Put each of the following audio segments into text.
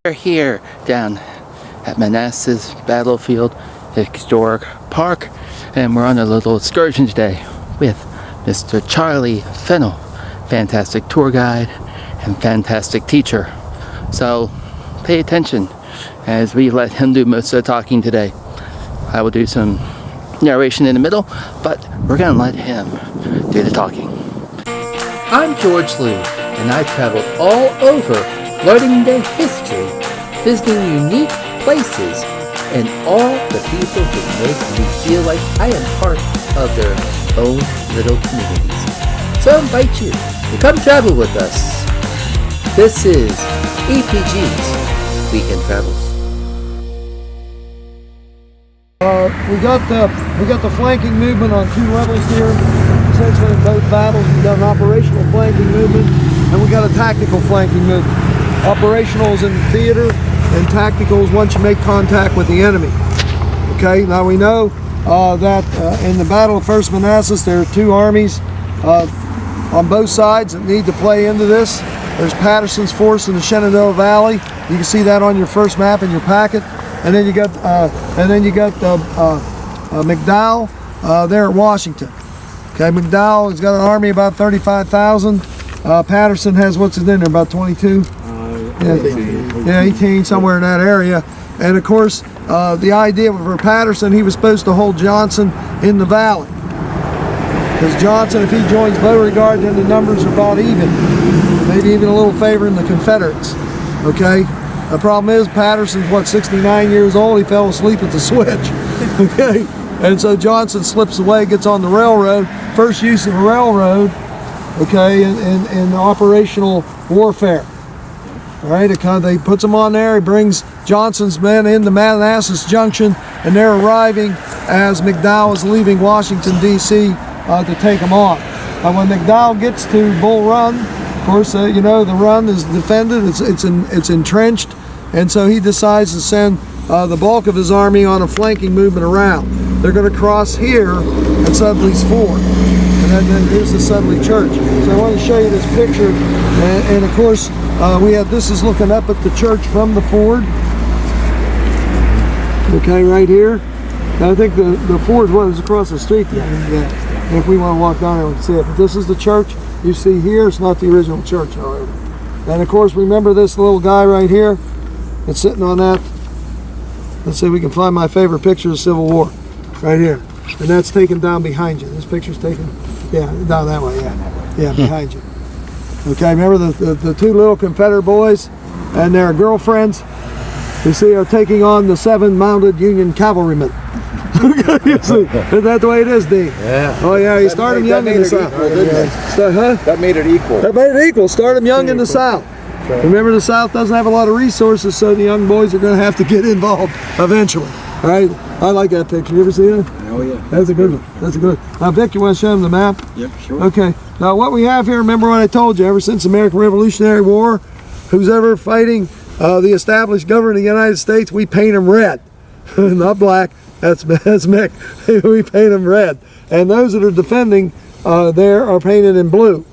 We're here down at Manassas Battlefield Historic Park, and we're on a little excursion today with Mr. Charlie Fennell, fantastic tour guide and fantastic teacher. So pay attention as we let him do most of the talking today. I will do some narration in the middle, but we're gonna let him do the talking. I'm George Liu, and I've traveled all over learning their history, visiting unique places, and all the people who make me feel like I am part of their own little communities. So I invite you to come travel with us. This is EPG's Weekend Travels. We got the flanking movement on two levels here. Essentially in both battles, we got an operational flanking movement and we got a tactical flanking movement. Operational is in the theater, and tactical is once you make contact with the enemy. Okay, now we know that in the Battle of First Manassas, there are two armies on both sides that need to play into this. There's Patterson's force in the Shenandoah Valley. You can see that on your first map in your packet. And then you got McDowell there at Washington. Okay, McDowell has got an army about 35,000. Patterson has, what's it in there, about 22? 18, somewhere in that area. And of course, the idea for Patterson, he was supposed to hold Johnson in the valley. Because Johnson, if he joins Beauregard, then the numbers are about even. Maybe even a little favoring the Confederates. Okay? The problem is, Patterson's, 69 years old, he fell asleep at the switch. Okay? And so Johnson slips away, gets on the railroad. First use of a railroad, okay, in operational warfare. All right, they puts them on there. He brings Johnson's men into Manassas Junction, and they're arriving as McDowell is leaving Washington, D.C. To take them on. When McDowell gets to Bull Run, of course, you know, the run is defended, it's entrenched, and so he decides to send the bulk of his army on a flanking movement around. They're going to cross here at Sudley's Ford, and then here's the Sudley Church. So I want to show you this picture, and of course, this is looking up at the church from the ford. Okay, right here. Now I think the ford was across the street there. Yeah. If we want to walk down there, we can see it. But this is the church you see here. It's not the original church, however. And of course, remember this little guy right here that's sitting on that. Let's see if we can find my favorite picture of the Civil War. Right here. And that's taken down behind you. This picture's taken, yeah, down that way, yeah. Yeah, behind you. Okay, remember the two little Confederate boys and their girlfriends, you see, are taking on the 7 mounted Union cavalrymen. You see, is that the way it is, Dean? Yeah. Oh yeah, you start them young in the South. That made it equal. That made it equal. Start them young in the South. Right. Remember, the South doesn't have a lot of resources, so the young boys are going to have to get involved eventually. All right, I like that picture. You ever see that? Oh yeah. That's a good one. That's a good one. Now, Vic, you want to show them the map? Yep, sure. Okay. Now, what we have here, remember what I told you, ever since the American Revolutionary War, who's ever fighting the established government of the United States, we paint them red, not black. That's Mick. We paint them red. And those that are defending there are painted in blue.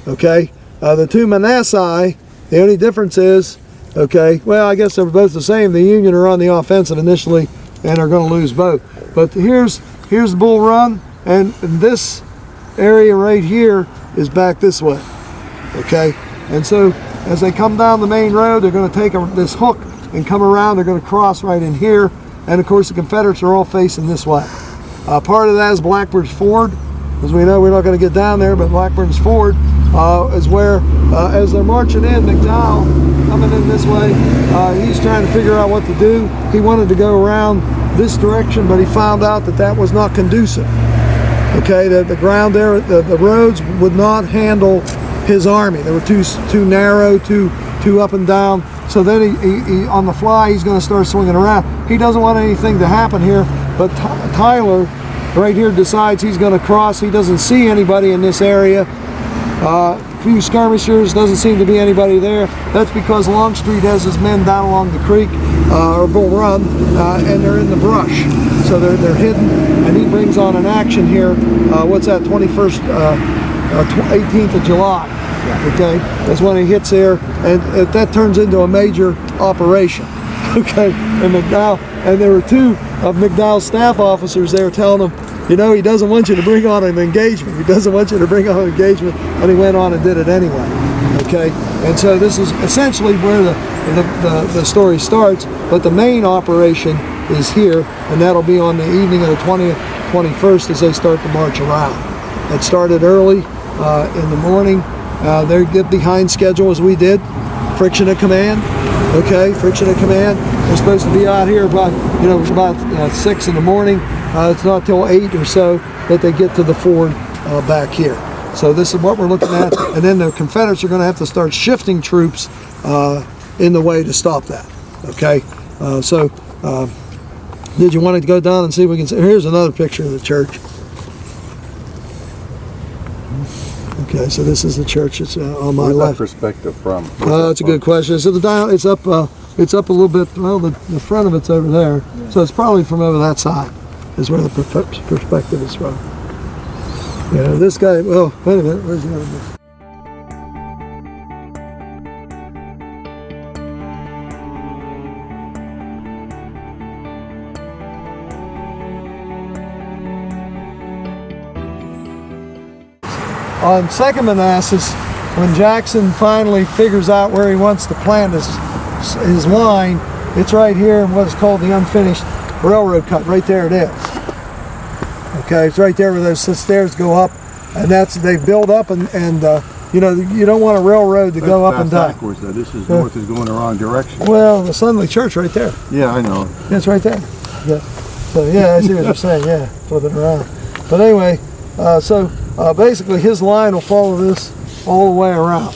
Okay? The two Manassas, the only difference is, okay, well, I guess they're both the same. The Union are on the offensive initially and are going to lose both. But here's Bull Run, and this area right here is back this way. Okay? And so as they come down the main road, they're going to take this hook and come around. They're going to cross right in here. And of course, the Confederates are all facing this way. Part of that is Blackbird's Ford. As we know, we're not going to get down there, but Blackbird's Ford is where, as they're marching in, McDowell coming in this way, he's trying to figure out what to do. He wanted to go around this direction, but he found out that that was not conducive. Okay, the ground there, the roads would not handle his army. They were too narrow, too up and down. So then he on the fly, he's going to start swinging around. He doesn't want anything to happen here, but Tyler right here decides he's going to cross. He doesn't see anybody in this area. Few skirmishers, doesn't seem to be anybody there. That's because Longstreet has his men down along the creek, or Bull Run, and they're in the brush. So they're hidden, and he brings on an action here. What's that, 18th of July. Okay, that's when he hits there, and that turns into a major operation. Okay, and McDowell, and there were two of McDowell's staff officers there telling him, you know, he doesn't want you to bring on an engagement. He doesn't want you to bring on an engagement, and he went on and did it anyway. Okay, and so this is essentially where the story starts, but the main operation is here, and that'll be on the evening of the 20th, 21st as they start to march around. It started early in the morning. They get behind schedule as we did. Friction of command. Okay, friction of command. They're supposed to be out here about 6 in the morning. It's not till 8 or so that they get to the ford back here. So this is what we're looking at, and then the Confederates are going to have to start shifting troops in the way to stop that. Okay, did you want to go down and see if we can see? Here's another picture of the church. Okay, so this is the church. It's on my left. left. Where's that perspective from? That's a good question. So it's up a little bit. Well, the front of it's over there, yeah. So it's probably from over that side. Is where the perspective is from. Yeah, this guy. Well, wait a minute. Where's the other one? On 2nd Manassas, when Jackson finally figures out where he wants to plant his line, it's right here in what's called the unfinished railroad cut. Right there it is. Okay, it's right there where those stairs go up, and they build up, and you know, you don't want a railroad to go up and down. Backwards, though. This is north is going the wrong direction. Well, the Sunday Church right there. Yeah, I know. Yeah, it's right there. Yeah. So yeah, I see what you're saying. Yeah, flip it around. But anyway, basically his line will follow this all the way around,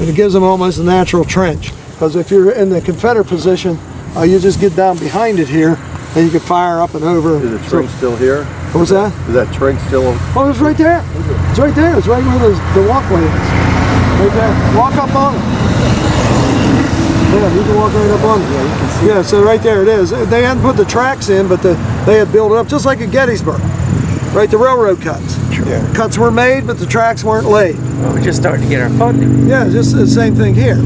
and it gives them almost a natural trench, because if you're in the Confederate position, you just get down behind it here and you can fire up and over. Is the trench still here? What was that? Is that trench still? Oh, it's right there. It's right there. It's right where the walkway is. Right there. Walk up on it. Yeah, you can walk right up on it. Yeah, you can see. Yeah, so right there it is. They hadn't put the tracks in, but they had built it up just like at Gettysburg. Right, the railroad cuts. Yeah. Cuts were made, but the tracks weren't laid. Well, we're just starting to get our funding. Yeah, just the same thing here.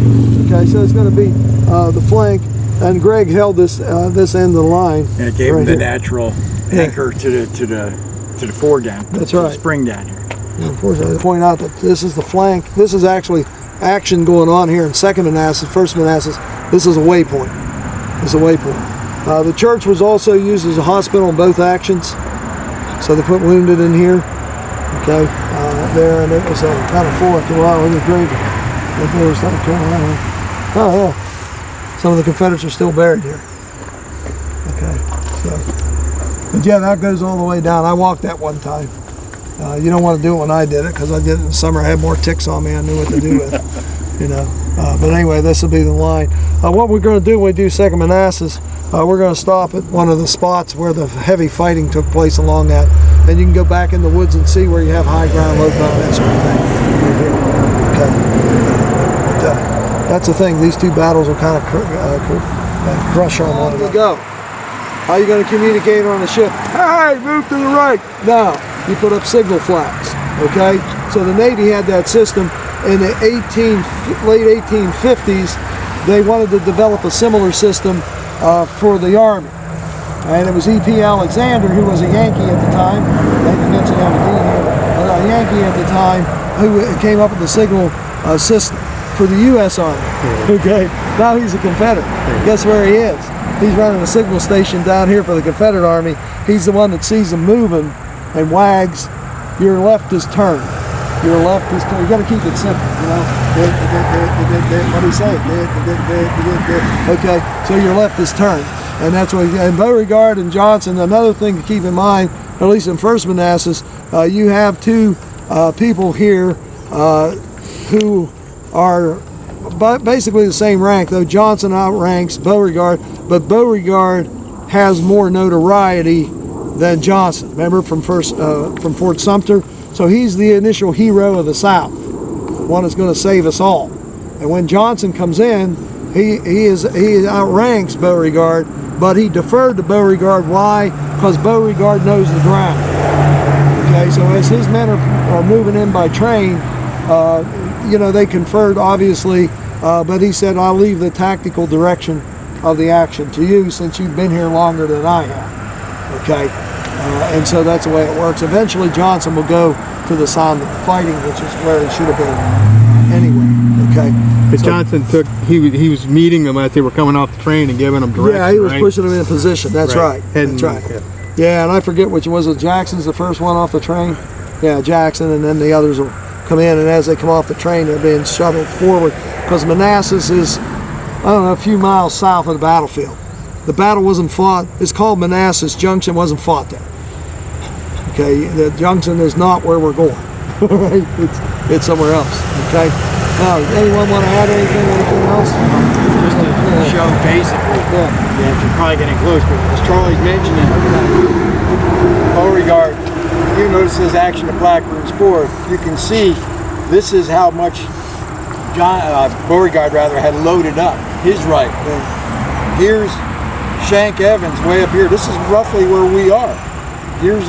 Okay, so it's going to be the flank, and Greg held this end of the line. And it gave right him the here. natural anchor to the ford down. That's to right. The spring down here. And unfortunately, I point out that this is the flank. This is actually action going on here in 2nd Manassas, 1st Manassas. This is a waypoint. This is a waypoint. The church was also used as a hospital in both actions. So they put wounded in here, okay, there, and it was kind of full after a while in the grave. They were starting to turn around. Oh yeah, some of the Confederates are still buried here. Okay, so, but yeah, that goes all the way down. I walked that one time. You don't want to do it when I did it, because I did it in the summer. I had more ticks on me. I knew what to do with, you know. But anyway, this will be the line. What we're going to do when we do 2nd Manassas, we're going to stop at one of the spots where the heavy fighting took place along that, and you can go back in the woods and see where you have high ground, low ground, that sort of thing. Right here. Okay. But, that's the thing. These two battles will kind of crush on one another. Go. How are you going to communicate on the ship? Hey, move to the right. No, you put up signal flags. Okay. So the Navy had that system in the late 1850s. They wanted to develop a similar system for the Army. And it was E.P. Alexander, who was a Yankee at the time, I didn't mention that a Yankee at the time, who came up with the signal system for the U.S. Army. Okay, now he's a Confederate. Guess where he is? He's running a signal station down here for the Confederate Army. He's the one that sees them moving and wags, your left is turned. Your left is turned. You got to keep it simple, you know. What do you say? Okay, so your left is turned. And that's what, and Beauregard and Johnson, another thing to keep in mind, at least in 1st Manassas, you have two people here who are basically the same rank, though Johnson outranks Beauregard, but Beauregard has more notoriety than Johnson. Remember from Fort Sumter? So he's the initial hero of the South, one that's going to save us all. And when Johnson comes in, he outranks Beauregard, but he deferred to Beauregard. Why? Because Beauregard knows the ground. Okay, so as his men are moving in by train, you know, they conferred obviously but he said, I'll leave the tactical direction of the action to you since you've been here longer than I have. Okay? And so that's the way it works. Eventually, Johnson will go to the sound of the fighting, which is where he should have been anyway. Okay? But Johnson he was meeting them as they were coming off the train and giving them direction. Yeah, he was right? pushing them in position. That's right. Heading- That's right. Yeah, and I forget which was it. Jackson's the first one off the train. Yeah, Jackson, and then the others will come in, and as they come off the train, they're being shuttled forward because Manassas is, I don't know, a few miles south of the battlefield. The battle wasn't fought. It's called Manassas Junction. Wasn't fought there. Okay, the junction is not where we're going. Right? It's somewhere else. Okay. Now, anyone want to add anything else? Just to show basically, yeah, you're probably getting close, but as Charlie's mentioning, Beauregard, you notice his action to Blackburn's Ford, you can see this is how much Beauregard had loaded up his right. Here's Shank Evans way up here. This is roughly where we are. Here's,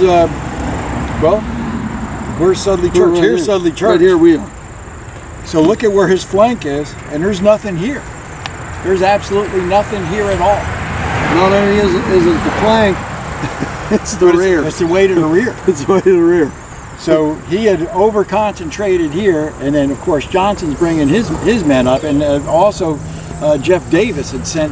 where's Sudley Church? Right Here's Sudley Church. Right here we are. So look at where his flank is, and there's nothing here. There's absolutely nothing here at all. Not only is it the flank, it's the rear. It's the way to the rear. It's the way to the rear. So he had over-concentrated here, and then of course Johnson's bringing his men up, and also Jeff Davis had sent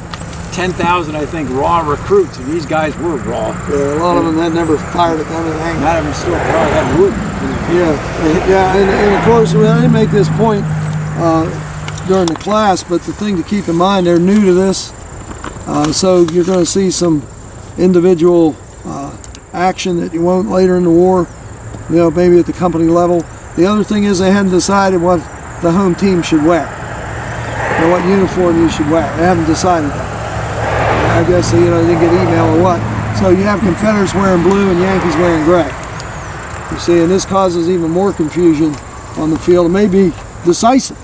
10,000, I think, raw recruits, and these guys were raw. Yeah, a lot of them had never fired a gun in anger. None of them still probably had wood. Yeah, and of course, I didn't make this point during the class, but the thing to keep in mind, they're new to this, so you're going to see some individual action that you won't later in the war, maybe at the company level. The other thing is they hadn't decided what the home team should wear, or what uniform you should wear. They haven't decided that. I guess, they didn't get email or what. So you have Confederates wearing blue and Yankees wearing gray. You see, and this causes even more confusion on the field. It may be decisive.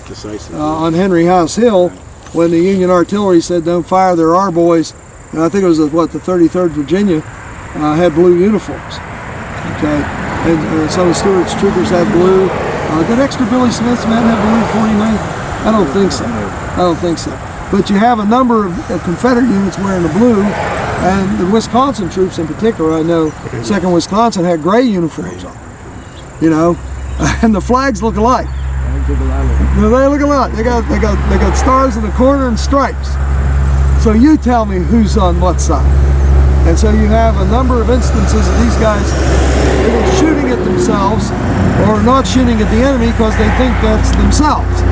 On Henry House Hill, when the Union artillery said, don't fire, there are boys. And I think it was, the 33rd Virginia had blue uniforms. Okay, and some of Stewart's troopers had blue. Did extra Billy Smith's men have blue 49th? I don't think so. But you have a number of Confederate units wearing the blue, and the Wisconsin troops in particular, I know 2nd Wisconsin had gray uniforms on, and the flags look alike. They look alike. They got stars in the corner and stripes. So you tell me who's on what side. And so you have a number of instances of these guys either shooting at themselves or not shooting at the enemy because they think that's themselves.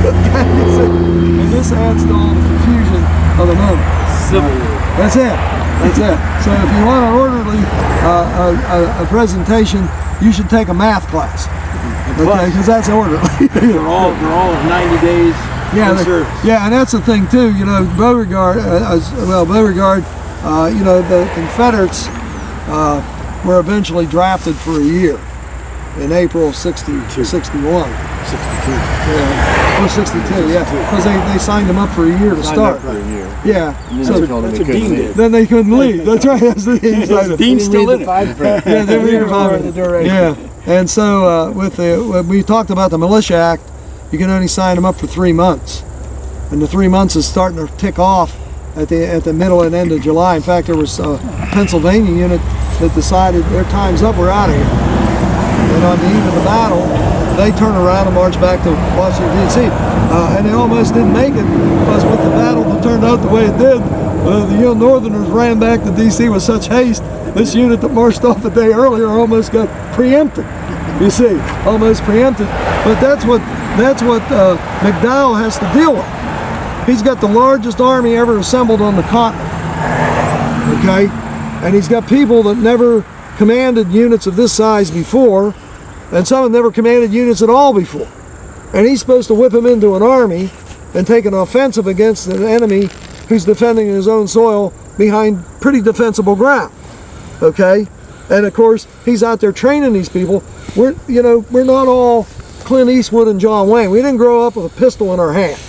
And this adds to all the confusion of the moment. That's it. So if you want an orderly a presentation, you should take a math class. Okay, because that's orderly. They're all of 90 days. Yeah, and that's the thing too. Beauregard. The Confederates were eventually drafted for a year in April of 61. 62. Yeah, or 62, yeah, because they signed them up for a year to start. Yeah, so That's what Dean did. then they couldn't leave. That's right. That's the Dean. Dean's still in it. Yeah, they were in. Yeah, and so when we talked about the Militia Act, you can only sign them up for 3 months, and the 3 months is starting to tick off at the middle and end of July. In fact, there was a Pennsylvania unit that decided their time's up, we're out of here. And on the eve of the battle, they turned around and marched back to Washington, D.C. And they almost didn't make it because with the battle that turned out the way it did, the Northerners ran back to D.C. with such haste. This unit that marched off a day earlier almost got preempted. You see, almost preempted. But that's what McDowell has to deal with. He's got the largest army ever assembled on the continent. Okay, and he's got people that never commanded units of this size before, and some have never commanded units at all before. And he's supposed to whip them into an army and take an offensive against an enemy who's defending his own soil behind pretty defensible ground. Okay? And of course, he's out there training these people. We're not all Clint Eastwood and John Wayne. We didn't grow up with a pistol in our hand.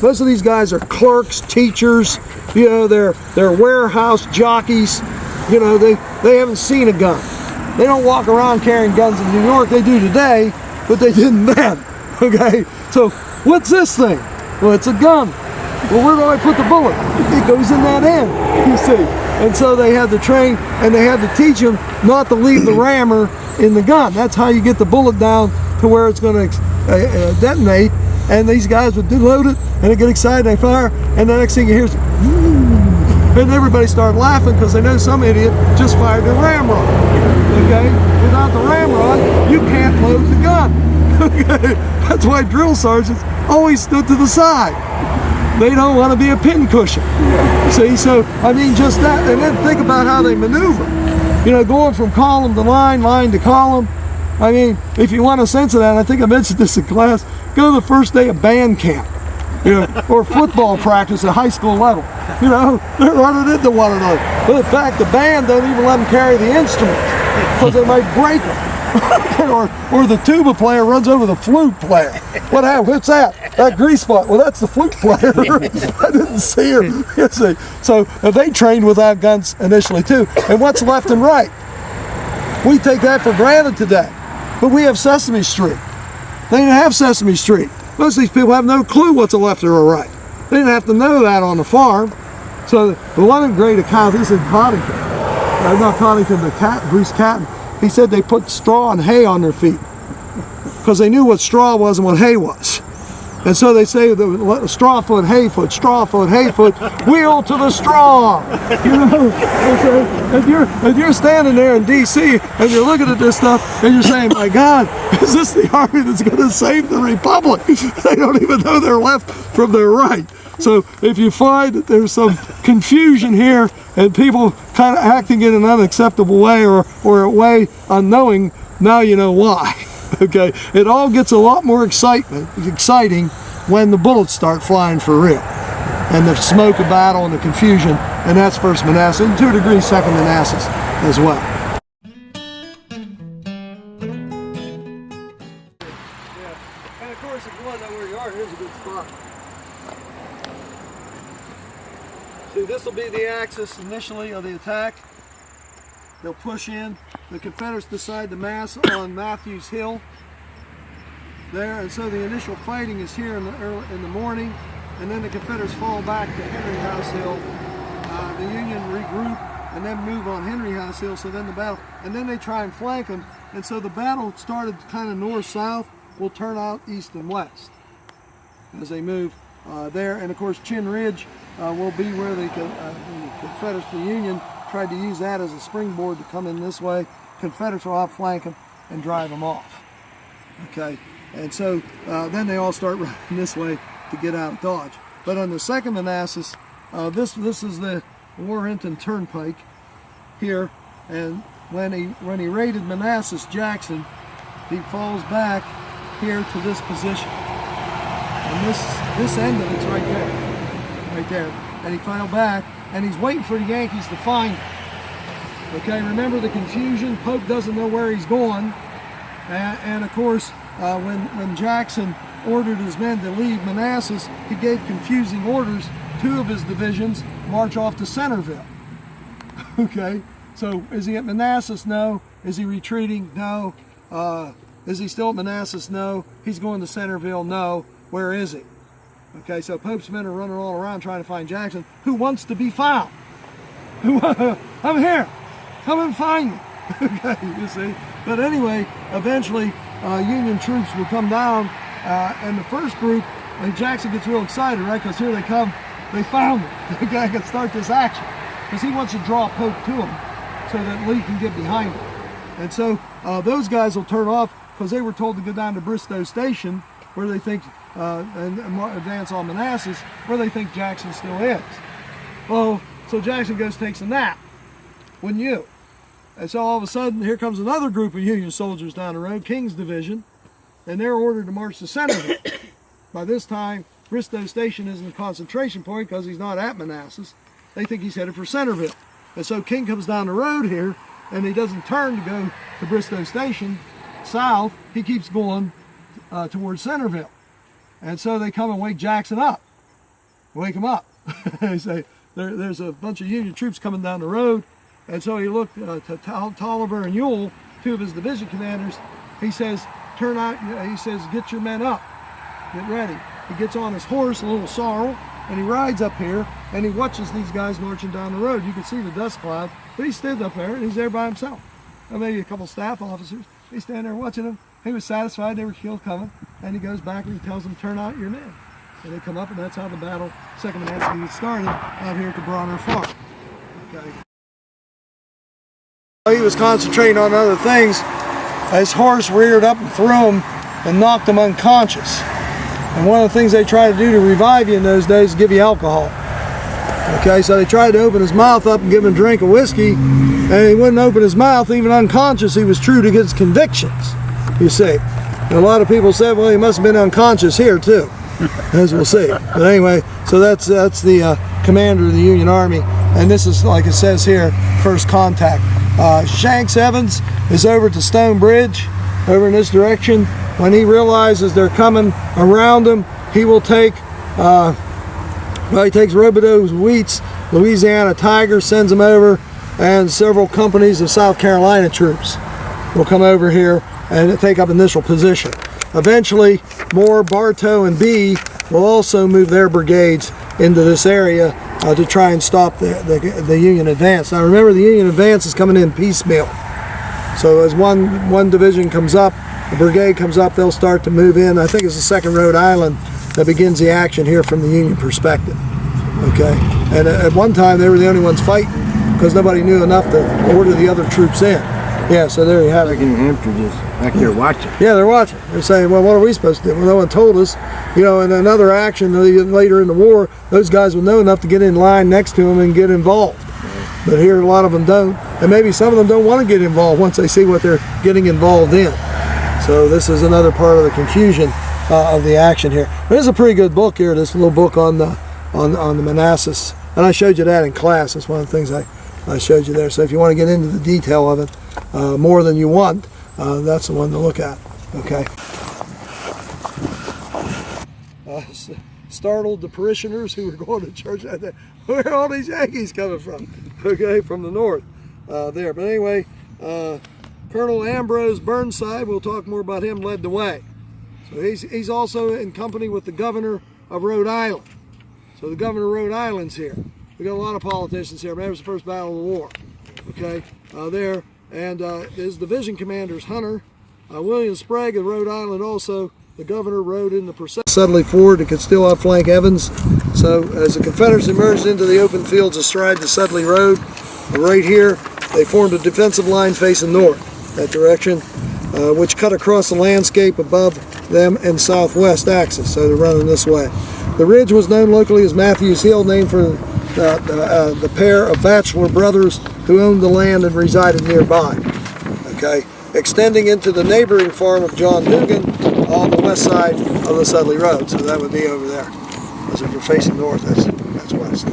Most of these guys are clerks, teachers, they're warehouse jockeys. They haven't seen a gun. They don't walk around carrying guns in New York. They do today, but they didn't then. Okay? So what's this thing? Well, it's a gun. Well, where do I put the bullet? It goes in that end, you see. And so they had to train and they had to teach them not to leave the rammer in the gun. That's how you get the bullet down to where it's going to detonate. And these guys would load it and they get excited, they fire, and the next thing you hear is, and everybody started laughing because they know some idiot just fired the ramrod. Okay? Without the ramrod, you can't load the gun. Okay? That's why drill sergeants always stood to the side. They don't want to be a pincushion. See, so, I mean, just that, and then think about how they maneuver. You know, going from column to line, line to column. I mean, if you want a sense of that, I think I mentioned this in class, go to the first day of band camp, you know, or football practice at high school level. You know, they're running into one another. But in fact, the band don't even let them carry the instruments because they might break them. or the tuba player runs over the flute player. What happened? What's that? That grease spot. Well, that's the flute player. I didn't see her. You see. So they trained without guns initially too. And what's left and right? We take that for granted today. But we have Sesame Street. They didn't have Sesame Street. Most of these people have no clue what's a left or a right. They didn't have to know that on the farm. So the one great account, this is in Connington. Not Connington, but Bruce Catton. He said they put straw and hay on their feet because they knew what straw was and what hay was. And so they say the straw foot, hay foot, straw foot, hay foot, wheel to the straw. You know, if you're standing there in D.C. and you're looking at this stuff and you're saying, my God, is this the army that's going to save the republic? They don't even know their left from their right. So if you find that there's some confusion here and people kind of acting in an unacceptable way or a way unknowing, now you know why. Okay, it all gets a lot more exciting when the bullets start flying for real, and the smoke of battle and the confusion, and that's 1st Manassas, and to a degree 2nd Manassas as well. Yeah, and of course if you want to know where you are, here's a good spot. See, this will be the axis initially of the attack. They'll push in. The Confederates decide to mass on Matthews Hill there, and so the initial fighting is here in the morning, and then the Confederates fall back to Henry House Hill. The Union regroup and then move on Henry House Hill, so then the battle, and then they try and flank them, and so the battle started kind of north-south, will turn out east and west as they move there, and of course Chin Ridge will be where the Confederates, the Union, tried to use that as a springboard to come in this way. Confederates will outflank them and drive them off. Okay, and so then they all start running this way to get out of Dodge. But on the 2nd Manassas, this is the Warrenton Turnpike here, and when he raided Manassas Jackson, he falls back here to this position, and this end of it's right there, and he fell back. And he's waiting for the Yankees to find him. Okay, remember the confusion? Pope doesn't know where he's going. And of course, when Jackson ordered his men to leave Manassas, he gave confusing orders. 2 of his divisions march off to Centerville. Okay, so is he at Manassas? No. Is he retreating? No. Is he still at Manassas? No. He's going to Centerville? No. Where is he? Okay, so Pope's men are running all around trying to find Jackson, who wants to be found. I'm here. Come and find me. Okay, you see. But anyway, eventually Union troops will come down, and the first group, Jackson gets real excited, right? Because here they come. They found him. Okay, I can start this action because he wants to draw Pope to him so that Lee can get behind him. And so those guys will turn off because they were told to go down to Bristow Station, where they think and advance on Manassas, where they think Jackson still is. Well, so Jackson goes takes a nap, wouldn't you? And so all of a sudden, here comes another group of Union soldiers down the road, King's Division, and they're ordered to march to Centerville. By this time, Bristow Station isn't a concentration point because he's not at Manassas. They think he's headed for Centerville. And so King comes down the road here, and he doesn't turn to go to Bristow Station south. He keeps going towards Centerville. And so they come and wake Jackson up. Wake him up. They say, there's a bunch of Union troops coming down the road. And so he looked to Tolliver and Ewell, 2 of his division commanders. He says, turn out, he says, get your men up. Get ready. he gets on his horse, a little sorrel, and he rides up here, and he watches these guys marching down the road. You can see the dust cloud, but he stood up there, and he's there by himself. Or maybe a couple staff officers. They stand there watching him. He was satisfied they were killed coming, and he goes back and he tells them, turn out your men. And they come up, and that's how the battle, Second Manassas gets started out here at the Bronner Farm. Okay. He was concentrating on other things. His horse reared up and threw him and knocked him unconscious. And one of the things they tried to do to revive you in those days is give you alcohol. Okay, so they tried to open his mouth up and give him a drink of whiskey, and he wouldn't open his mouth, even unconscious. He was true to his convictions, you see. And a lot of people said, well, he must have been unconscious here too, as we'll see. But anyway, so that's the commander of the Union Army, and this is, like it says here, first contact. Shanks Evans is over at the Stone Bridge, over in this direction. When he realizes they're coming around him, he will take, he takes Robideau's Wheats, Louisiana Tigers, sends them over, and several companies of South Carolina troops will come over here and take up initial position. Eventually, Moore, Bartow, and Bee will also move their brigades into this area to try and stop the Union advance. Now remember, the Union advance is coming in piecemeal. So as one division comes up, the brigade comes up, they'll start to move in. I think it's the 2nd Rhode Island that begins the action here from the Union perspective. Okay, and at one time they were the only ones fighting because nobody knew enough to order the other troops in. Yeah, so there you have it. New Hampshire just back there watching. Yeah, they're watching. They're saying, well, what are we supposed to do? Well, no one told us. You know, in another action later in the war, those guys will know enough to get in line next to them and get involved. But here, a lot of them don't. And maybe some of them don't want to get involved once they see what they're getting involved in. So this is another part of the confusion of the action here. But it's a pretty good book here, this little book on the Manassas. And I showed you that in class. That's one of the things I showed you there. So if you want to get into the detail of it more than you want, that's the one to look at. Okay. Startled the parishioners who were going to church that day. Where are all these Yankees coming from? Okay, from the north there. But anyway, Colonel Ambrose Burnside, we'll talk more about him, led the way. So he's also in company with the governor of Rhode Island. So the governor of Rhode Island's here. We got a lot of politicians here. Remember, it was the first battle of the war. Okay, there. And his division commander's Hunter. William Sprague of Rhode Island also. The governor rode in the procession. Suddenly forward to could still outflank Evans. So as the Confederates emerged into the open fields astride the Sudley Road, right here, they formed a defensive line facing north, that direction, which cut across the landscape above them and southwest axis. So they're running this way. The ridge was known locally as Matthews Hill, named for the pair of bachelor brothers who owned the land and resided nearby. Okay, extending into the neighboring farm of John Dugan on the west side of the Sudley Road. So that would be over there. As if we're facing north, that's west,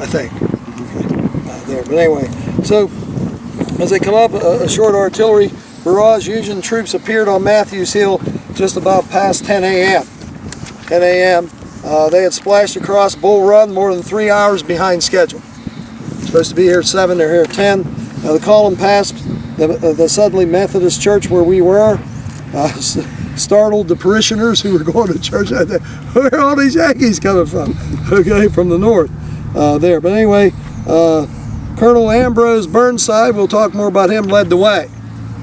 I think. Okay. There, but anyway, so as they come up, a short artillery barrage Union troops appeared on Matthews Hill just about past 10 a.m. 10 a.m. They had splashed across Bull Run more than 3 hours behind schedule. Supposed to be here at 7, they're here at 10. The column passed the Sudley Methodist Church where we were. Startled the parishioners who were going to church that day. Where are all these Yankees coming from? Okay, from the north there. But anyway, Colonel Ambrose Burnside, we'll talk more about him, led the way.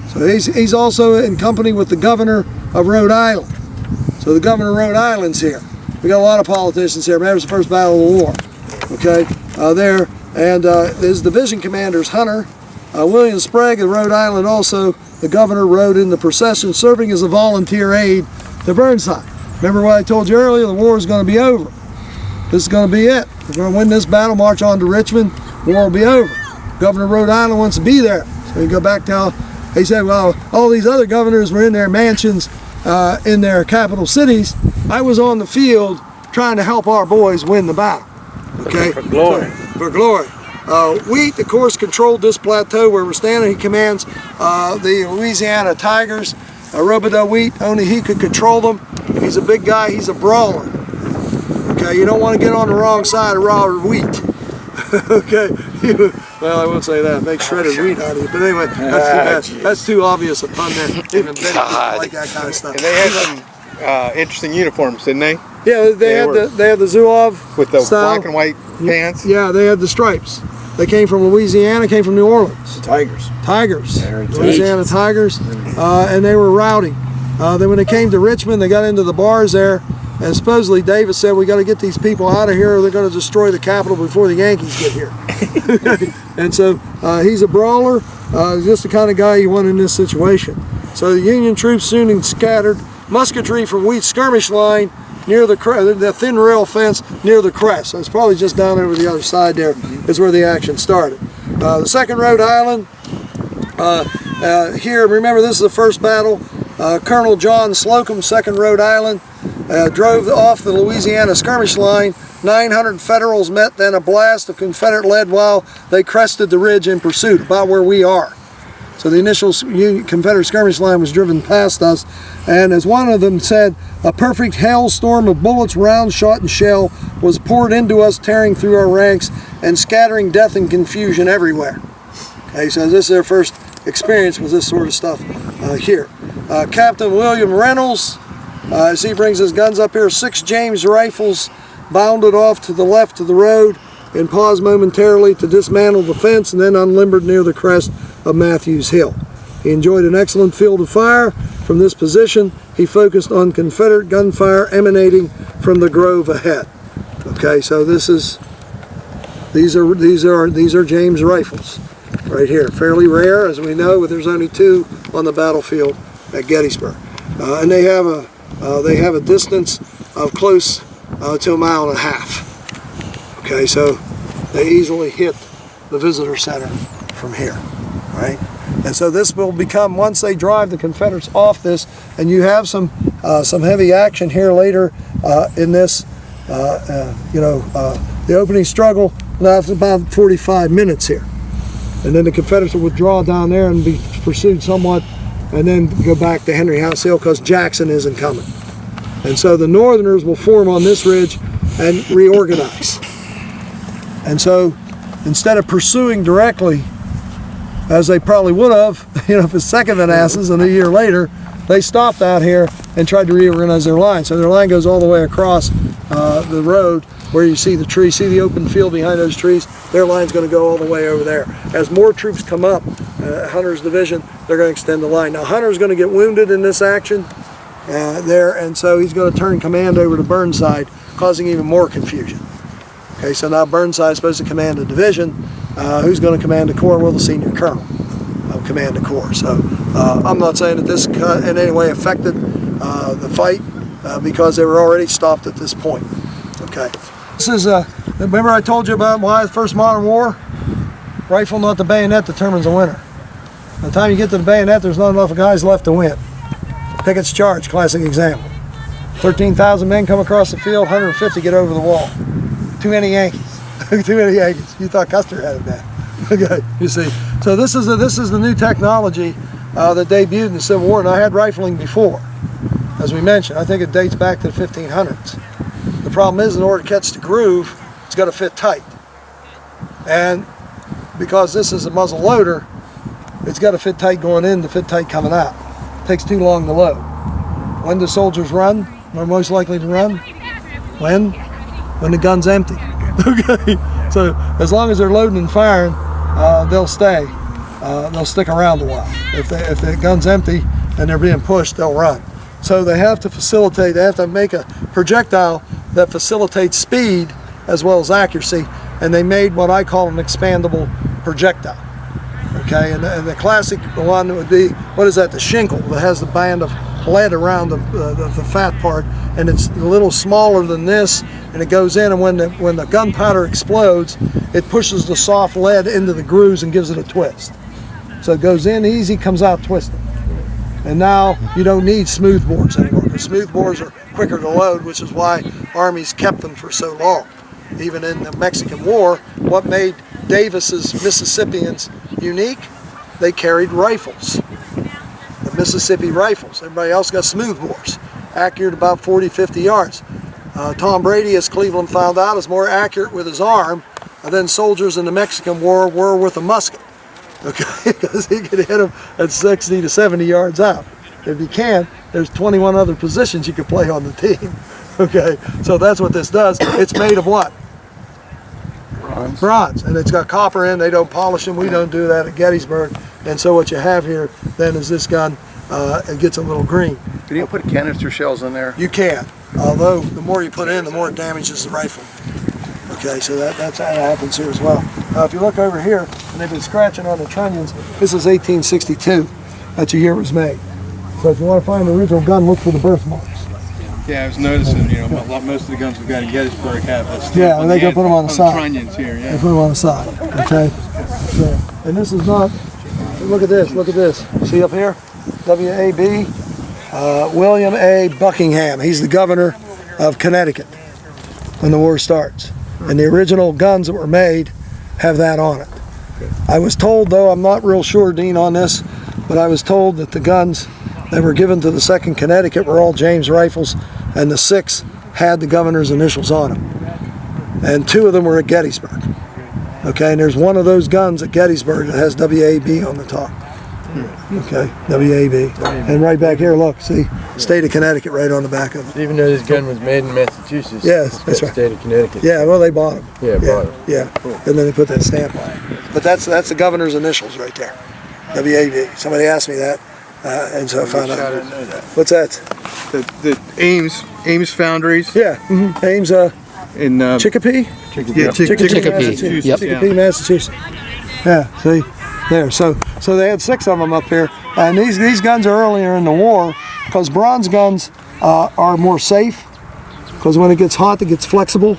So he's also in company with the governor of Rhode Island. So the governor of Rhode Island's here. We got a lot of politicians here. Remember, it was the first battle of the war. Okay, there. And his division commander's Hunter. William Sprague of Rhode Island also. The governor rode in the procession, serving as a volunteer aide to Burnside. Remember what I told you earlier? The war is going to be over. This is going to be it. We're going to win this battle, march on to Richmond. War will be over. Governor of Rhode Island wants to be there. So you go back to how he said, well, all these other governors were in their mansions in their capital cities. I was on the field trying to help our boys win the battle. Okay? For glory. For glory. Wheat, of course, controlled this plateau where we're standing. He commands the Louisiana Tigers. Robideau Wheat, only he could control them. He's a big guy. He's a brawler. Okay, you don't want to get on the wrong side of Robert Wheat. Okay, well, I won't say that. Make shredded wheat out of you. But anyway, that's too obvious a pun there. Even Ben like that kind of stuff. And they had some interesting uniforms, didn't they? Yeah, they had the Zouave with the style. black and white pants. Yeah, they had the stripes. They came from Louisiana, came from New Orleans. Tigers. Tigers. They're Louisiana Tigers. And they were rowdy. Then when they came to Richmond, they got into the bars there. And supposedly Davis said, we got to get these people out of here or they're going to destroy the Capitol before the Yankees get here. And so he's a brawler, just the kind of guy you want in this situation. So the Union troops soon scattered. Musketry from Wheat's skirmish line near the thin rail fence near the crest. So it's probably just down over the other side there is where the action started. The 2nd Rhode Island, here, remember this is the first battle. Colonel John Slocum, 2nd Rhode Island, drove off the Louisiana skirmish line. 900 Federals met, then a blast of Confederate lead while they crested the ridge in pursuit, about where we are. So the initial Confederate skirmish line was driven past us, and as one of them said, a perfect hailstorm of bullets, round, shot, and shell was poured into us, tearing through our ranks and scattering death and confusion everywhere. Okay, so this is their first experience with this sort of stuff here. Captain William Reynolds, as he brings his guns up here, 6 James rifles bounded off to the left of the road and paused momentarily to dismantle the fence and then unlimbered near the crest of Matthews Hill. He enjoyed an excellent field of fire. From this position, he focused on Confederate gunfire emanating from the grove ahead. Okay, so these are James rifles right here. Fairly rare, as we know, but there's only 2 on the battlefield at Gettysburg, and they have a distance of close to 1.5 miles. Okay, so they easily hit the visitor center from here, right? And so this will become, once they drive the Confederates off this, and you have some heavy action here later in this, the opening struggle lasts about 45 minutes here. And then the Confederates will withdraw down there and be pursued somewhat, and then go back to Henry House Hill because Jackson isn't coming. And so the Northerners will form on this ridge and reorganize. And so instead of pursuing directly, as they probably would have, if it's 2nd Manassas and a year later, they stopped out here and tried to reorganize their line. So their line goes all the way across the road where you see the trees, see the open field behind those trees. Their line's going to go all the way over there. As more troops come up, Hunter's division, they're going to extend the line. Now Hunter's going to get wounded in this action there, and so he's going to turn command over to Burnside, causing even more confusion. Okay, so now Burnside's supposed to command a division. Who's going to command the corps? Well, the senior colonel will command the corps. So I'm not saying that this in any way affected the fight because they were already stopped at this point. Okay, this is remember I told you about why the first modern war? Rifle, not the bayonet, determines the winner. By the time you get to the bayonet, there's not enough guys left to win. Pickett's Charge, classic example. 13,000 men come across the field, 150 get over the wall. Too many Yankees. Too many Yankees. You thought Custer had it bad. Okay, you see. So this is the new technology that debuted in the Civil War. And I had rifling before, as we mentioned. I think it dates back to the 1500s. The problem is, in order to catch the groove, it's got to fit tight. And because this is a muzzle loader, it's got to fit tight going in to fit tight coming out. It takes too long to load. When do soldiers run? They're most likely to run? When the gun's empty. Okay, so as long as they're loading and firing, they'll stay. They'll stick around a while. If the gun's empty and they're being pushed, they'll run. So they have to facilitate. They have to make a projectile that facilitates speed as well as accuracy. And they made what I call an expandable projectile. Okay, and the classic one would be, what is that? The shingle that has the band of lead around the fat part, and it's a little smaller than this, and it goes in, and when the gunpowder explodes, it pushes the soft lead into the grooves and gives it a twist. So it goes in easy, comes out twisted. And now you don't need smooth bores anymore, because smooth bores are quicker to load, which is why armies kept them for so long. Even in the Mexican War, what made Davis's Mississippians unique? They carried rifles. The Mississippi rifles. Everybody else got smooth bores, accurate about 40, 50 yards. Tom Brady, as Cleveland found out, is more accurate with his arm than soldiers in the Mexican War were with a musket. Okay, because he could hit them at 60 to 70 yards out. If you can, there's 21 other positions you could play on the team. Okay, so that's what this does. It's made of what? Bronze, and it's got copper in. They don't polish them. We don't do that at Gettysburg. And so what you have here then is this gun. It gets a little green. Can you put canister shells in there? You can, although the more you put in, the more it damages the rifle. Okay, so that happens here as well. Now, if you look over here, and they've been scratching on the trunnions, this is 1862. That's the year it was made. So if you want to find the original gun, look for the birthmarks. Yeah, I was noticing, you know, most of the guns we've got in Gettysburg have that stamp. Yeah, and they go put them on the side. Trunnions here, They put them on the side. Okay. So, and this is not. Look at this. Look at this. See up here, W.A.B. William A. Buckingham. He's the governor of Connecticut when the war starts. And the original guns that were made have that on it. I was told, though, I'm not real sure, Dean, on this, but I was told that the guns that were given to the 2nd Connecticut were all James rifles, and the 6 had the governor's initials on them. And 2 of them were at Gettysburg. Okay, and there's one of those guns at Gettysburg that has W.A.B. on the top. Okay, W.A.B. And right back here, look, see, state of Connecticut right on the back of it. Even though this gun was made in Massachusetts, Yes, that's right. State of Connecticut. Yeah, well, they bought them. Yeah, bought it. Yeah, and then they put that stamp on it. But that's the governor's initials right there, W.A.B. Somebody asked me that, and so I found out. What's that? The Ames Foundries Yeah, Ames, in Chicopee? yeah, Chicopee. Massachusetts. Yep. Chicopee, Massachusetts. Yeah, see, there. So they had 6 of them up here, and these guns are earlier in the war because bronze guns are more safe because when it gets hot, it gets flexible.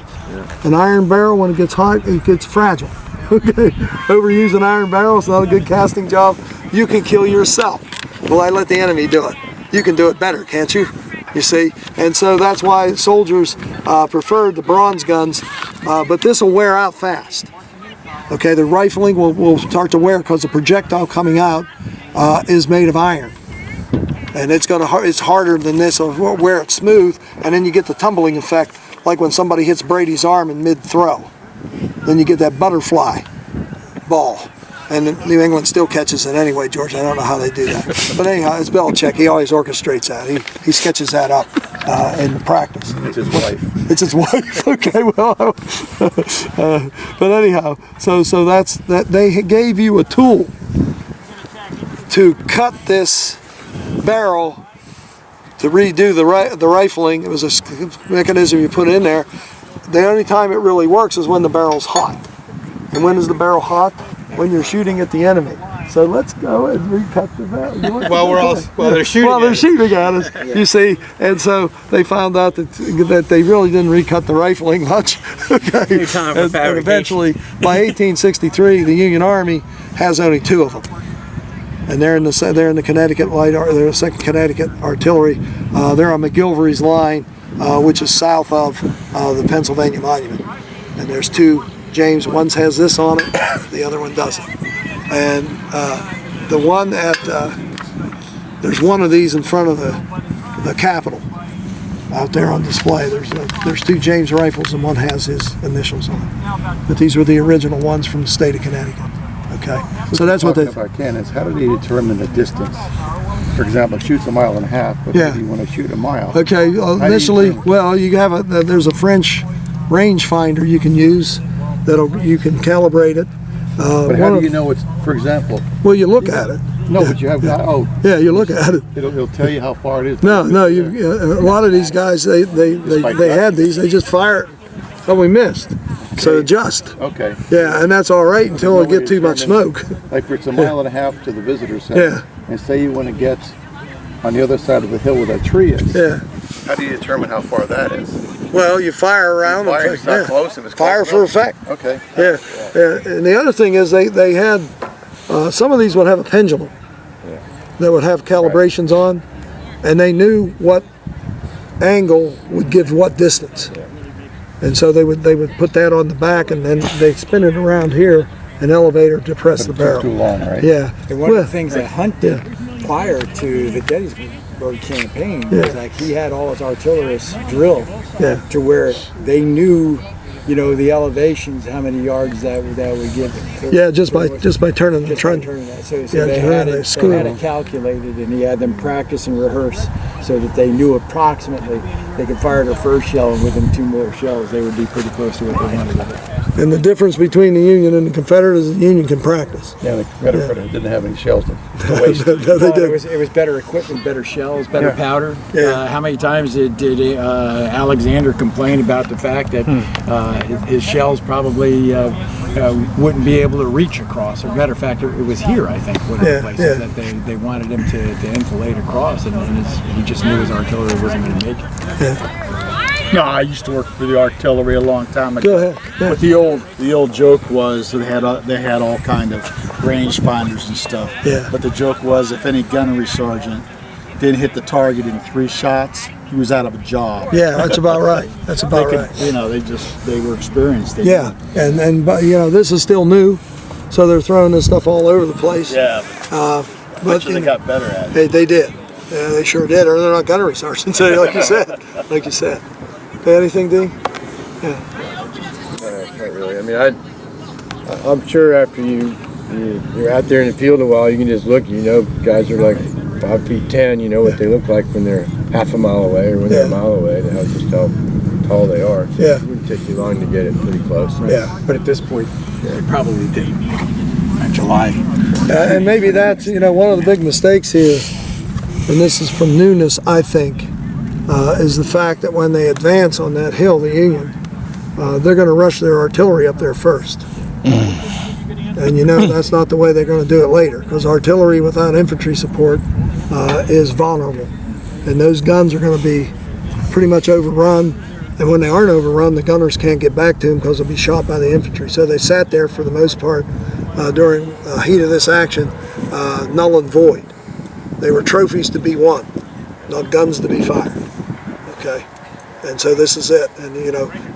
An iron barrel, when it gets hot, it gets fragile. Okay, overusing iron barrel is not a good casting job. You can kill yourself. Well, I let the enemy do it. You can do it better, can't you? You see, and so that's why soldiers preferred the bronze guns, but this will wear out fast. Okay, the rifling will start to wear because the projectile coming out is made of iron, and it's harder than this where it's smooth, and then you get the tumbling effect like when somebody hits Brady's arm in mid-throw. Then you get that butterfly ball. And New England still catches it anyway, George. I don't know how they do that. But anyhow, it's Belichick. He always orchestrates that. He sketches that up in practice. It's his wife. It's his wife. Okay, well. But anyhow, so that's that. They gave you a tool to cut this barrel to redo the rifling. It was a mechanism you put in there. The only time it really works is when the barrel's hot. And when is the barrel hot? When you're shooting at the enemy. So let's go and recut the barrel. they're shooting. Well, they're shooting at us. You see, and so they found out that they really didn't recut the rifling much. Okay. And eventually, by 1863, the Union Army has only 2 of them, and they're in the Connecticut Light, or they're the 2nd Connecticut Artillery. They're on McGilvery's line, which is south of the Pennsylvania Monument, and there's 2. James, one has this on it, the other one doesn't. And the one at, there's one of these in front of the Capitol out there on display. There's 2 James rifles and one has his initials on it. But these were the original ones from the state of Connecticut. Okay, so that's what they... Talking about cannons, how do they determine the distance? For example, it shoots 1.5 miles, but Yeah. if you want to shoot a mile. Okay, initially, well, you have there's a French range finder you can use. You can calibrate it. But how do you know it's, for example? Well, you look at it. No, but you have, Yeah, you look at it. it'll tell you how far it is. No, a lot of these guys, they had these, they just fire it. Oh, we missed. So adjust. Okay. Yeah, and that's all right until it get too much smoke. Like if it's 1.5 miles to the visitor center. Yeah. And say you want to get on the other side of the hill where that tree is. Yeah. How do you determine how far that is? Well, you fire around. Fire, it's not close. If it's Fire close for enough. effect. Okay. Yeah. And the other thing is they had, some of these would have a pendulum that would have calibrations on, and they knew what angle would give what distance. And so they would put that on the back, and then they spin it around here, an elevator to press the barrel. Too long, right? Yeah. And one of the things that Hunt did prior to the Gettysburg campaign was like he had all his artillerists drill to where they knew, the elevations, how many yards that would give them. Yeah, just by turning the trunnion. So they had it calculated, and he had them practice and rehearse so that they knew approximately they could fire their first shell, and within 2 more shells they would be pretty close to what they wanted with it. And the difference between the Union and the Confederate is the Union can practice. Yeah, the Confederate didn't have any shells to waste. No, they did. It was better equipment, better shells, better powder. Yeah. How many times did Alexander complain about the fact that his shells probably wouldn't be able to reach across? As a matter of fact, it was here, I think, one of the places that they wanted him to enfilade across, and he just knew his artillery wasn't going to make it. No, I used to work for the artillery a long time ago. Go ahead. Yeah. But the old joke was they had all kind of range finders and stuff. Yeah. But the joke was if any gunnery sergeant didn't hit the target in 3 shots, he was out of a job. Yeah, that's about right. That's about right. You know, they were experienced. But this is still new, so they're throwing this stuff all over the place. Yeah. But They got better at it. They did. Yeah, they sure did. Or they're not gunnery sergeants, like you said. Like you said. Anything, Dean? Yeah. Not really. I mean, I'm sure after you're out there in the field a while, you can just look. You know, guys are like 5 feet 10. You know what they look like when they're half a mile away or when they're a mile away. That's just how tall they are. So it wouldn't take you long to get it pretty close. Right. Yeah. But at this point, they probably didn't. In July. And maybe that's one of the big mistakes here, and this is from newness, I think. Is the fact that when they advance on that hill, the Union, they're going to rush their artillery up there first. And that's not the way they're going to do it later, because artillery without infantry support is vulnerable. And those guns are going to be pretty much overrun. And when they aren't overrun, the gunners can't get back to them because they'll be shot by the infantry. So they sat there for the most part during the heat of this action, null and void. They were trophies to be won, not guns to be fired. Okay, and so this is it. And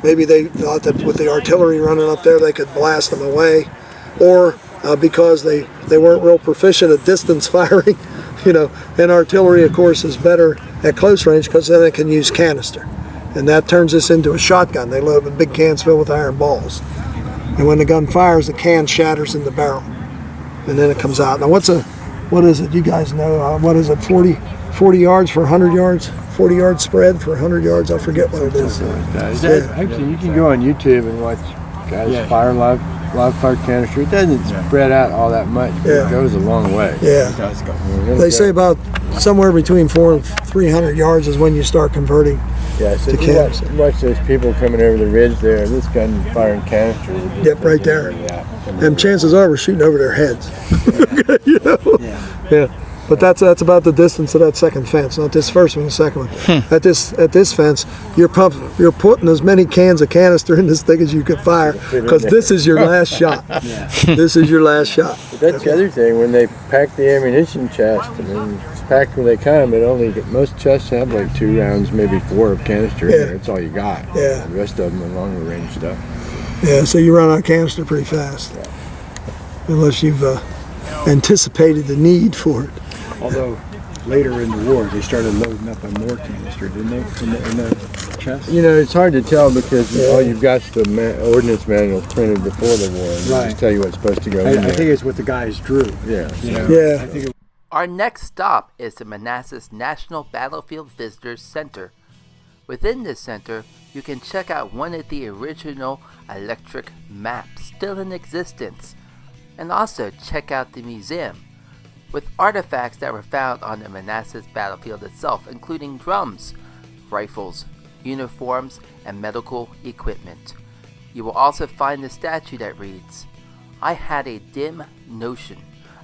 maybe they thought that with the artillery running up there, they could blast them away, or because they weren't real proficient at distance firing. And artillery, of course, is better at close range because then it can use canister, and that turns this into a shotgun. They load big cans filled with iron balls, and when the gun fires, the can shatters in the barrel, and then it comes out. Now, what is it? You guys know what is it? 40 yards for 100 yards. 40 yard spread for 100 yards. I forget what it is. Actually, you can go on YouTube and watch guys fire live fire canister. It doesn't spread out all that much, but it goes a long way. Yeah. It does go. They say about somewhere between 400 and 300 yards is when you start converting so to canister. Watch those people coming over the ridge there. This gun firing canister. Yep, right there. And chances are we're shooting over their heads. Yeah. But that's about the distance of that second fence, not this first one, the second one. At this fence, you're putting as many cans of canister in this thing as you can fire, because this is your last shot. This is your last shot. But that's the other thing, when they pack the ammunition chest, I mean, it's packed when they come, but most chests have like 2 rounds, maybe 4 of canister in there. That's all you got. Yeah. The rest of them are longer range stuff. Yeah, so you run out of canister pretty fast, unless you've anticipated the need for it. Although later in the war, they started loading up on more canister, didn't they, in the chest? It's hard to tell because all you've got is the ordnance manual printed before the war. And they just tell you what's supposed to go in there. I think it's what the guys drew. Yeah. Yeah. I think Our next stop is the Manassas National Battlefield Visitors Center. Within this center, you can check out one of the original electric maps still in existence, and also check out the museum with artifacts that were found on the Manassas Battlefield itself, including drums, rifles, uniforms, and medical equipment. You will also find the statue that reads, "I had a dim notion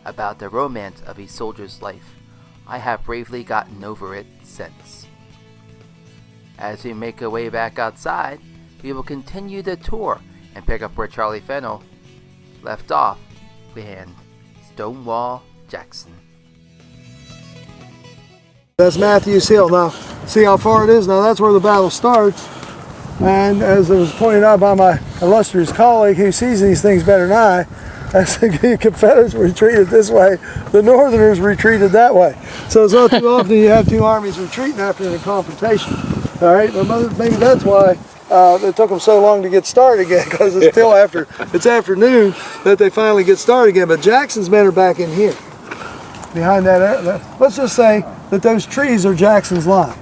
about the romance of a soldier's life. I have bravely gotten over it since." As we make our way back outside, we will continue the tour and pick up where Charlie Fennell left off behind Stonewall Jackson. That's Matthews Hill. Now, see how far it is? Now, that's where the battle starts. And as it was pointed out by my illustrious colleague who sees these things better than I, as the Confederates retreated this way, the Northerners retreated that way. So it's not too often you have 2 armies retreating after a confrontation. All right, but maybe that's why it took them so long to get started again, because it's still it's afternoon that they finally get started again. But Jackson's men are back in here, behind that. Let's just say that those trees are Jackson's line.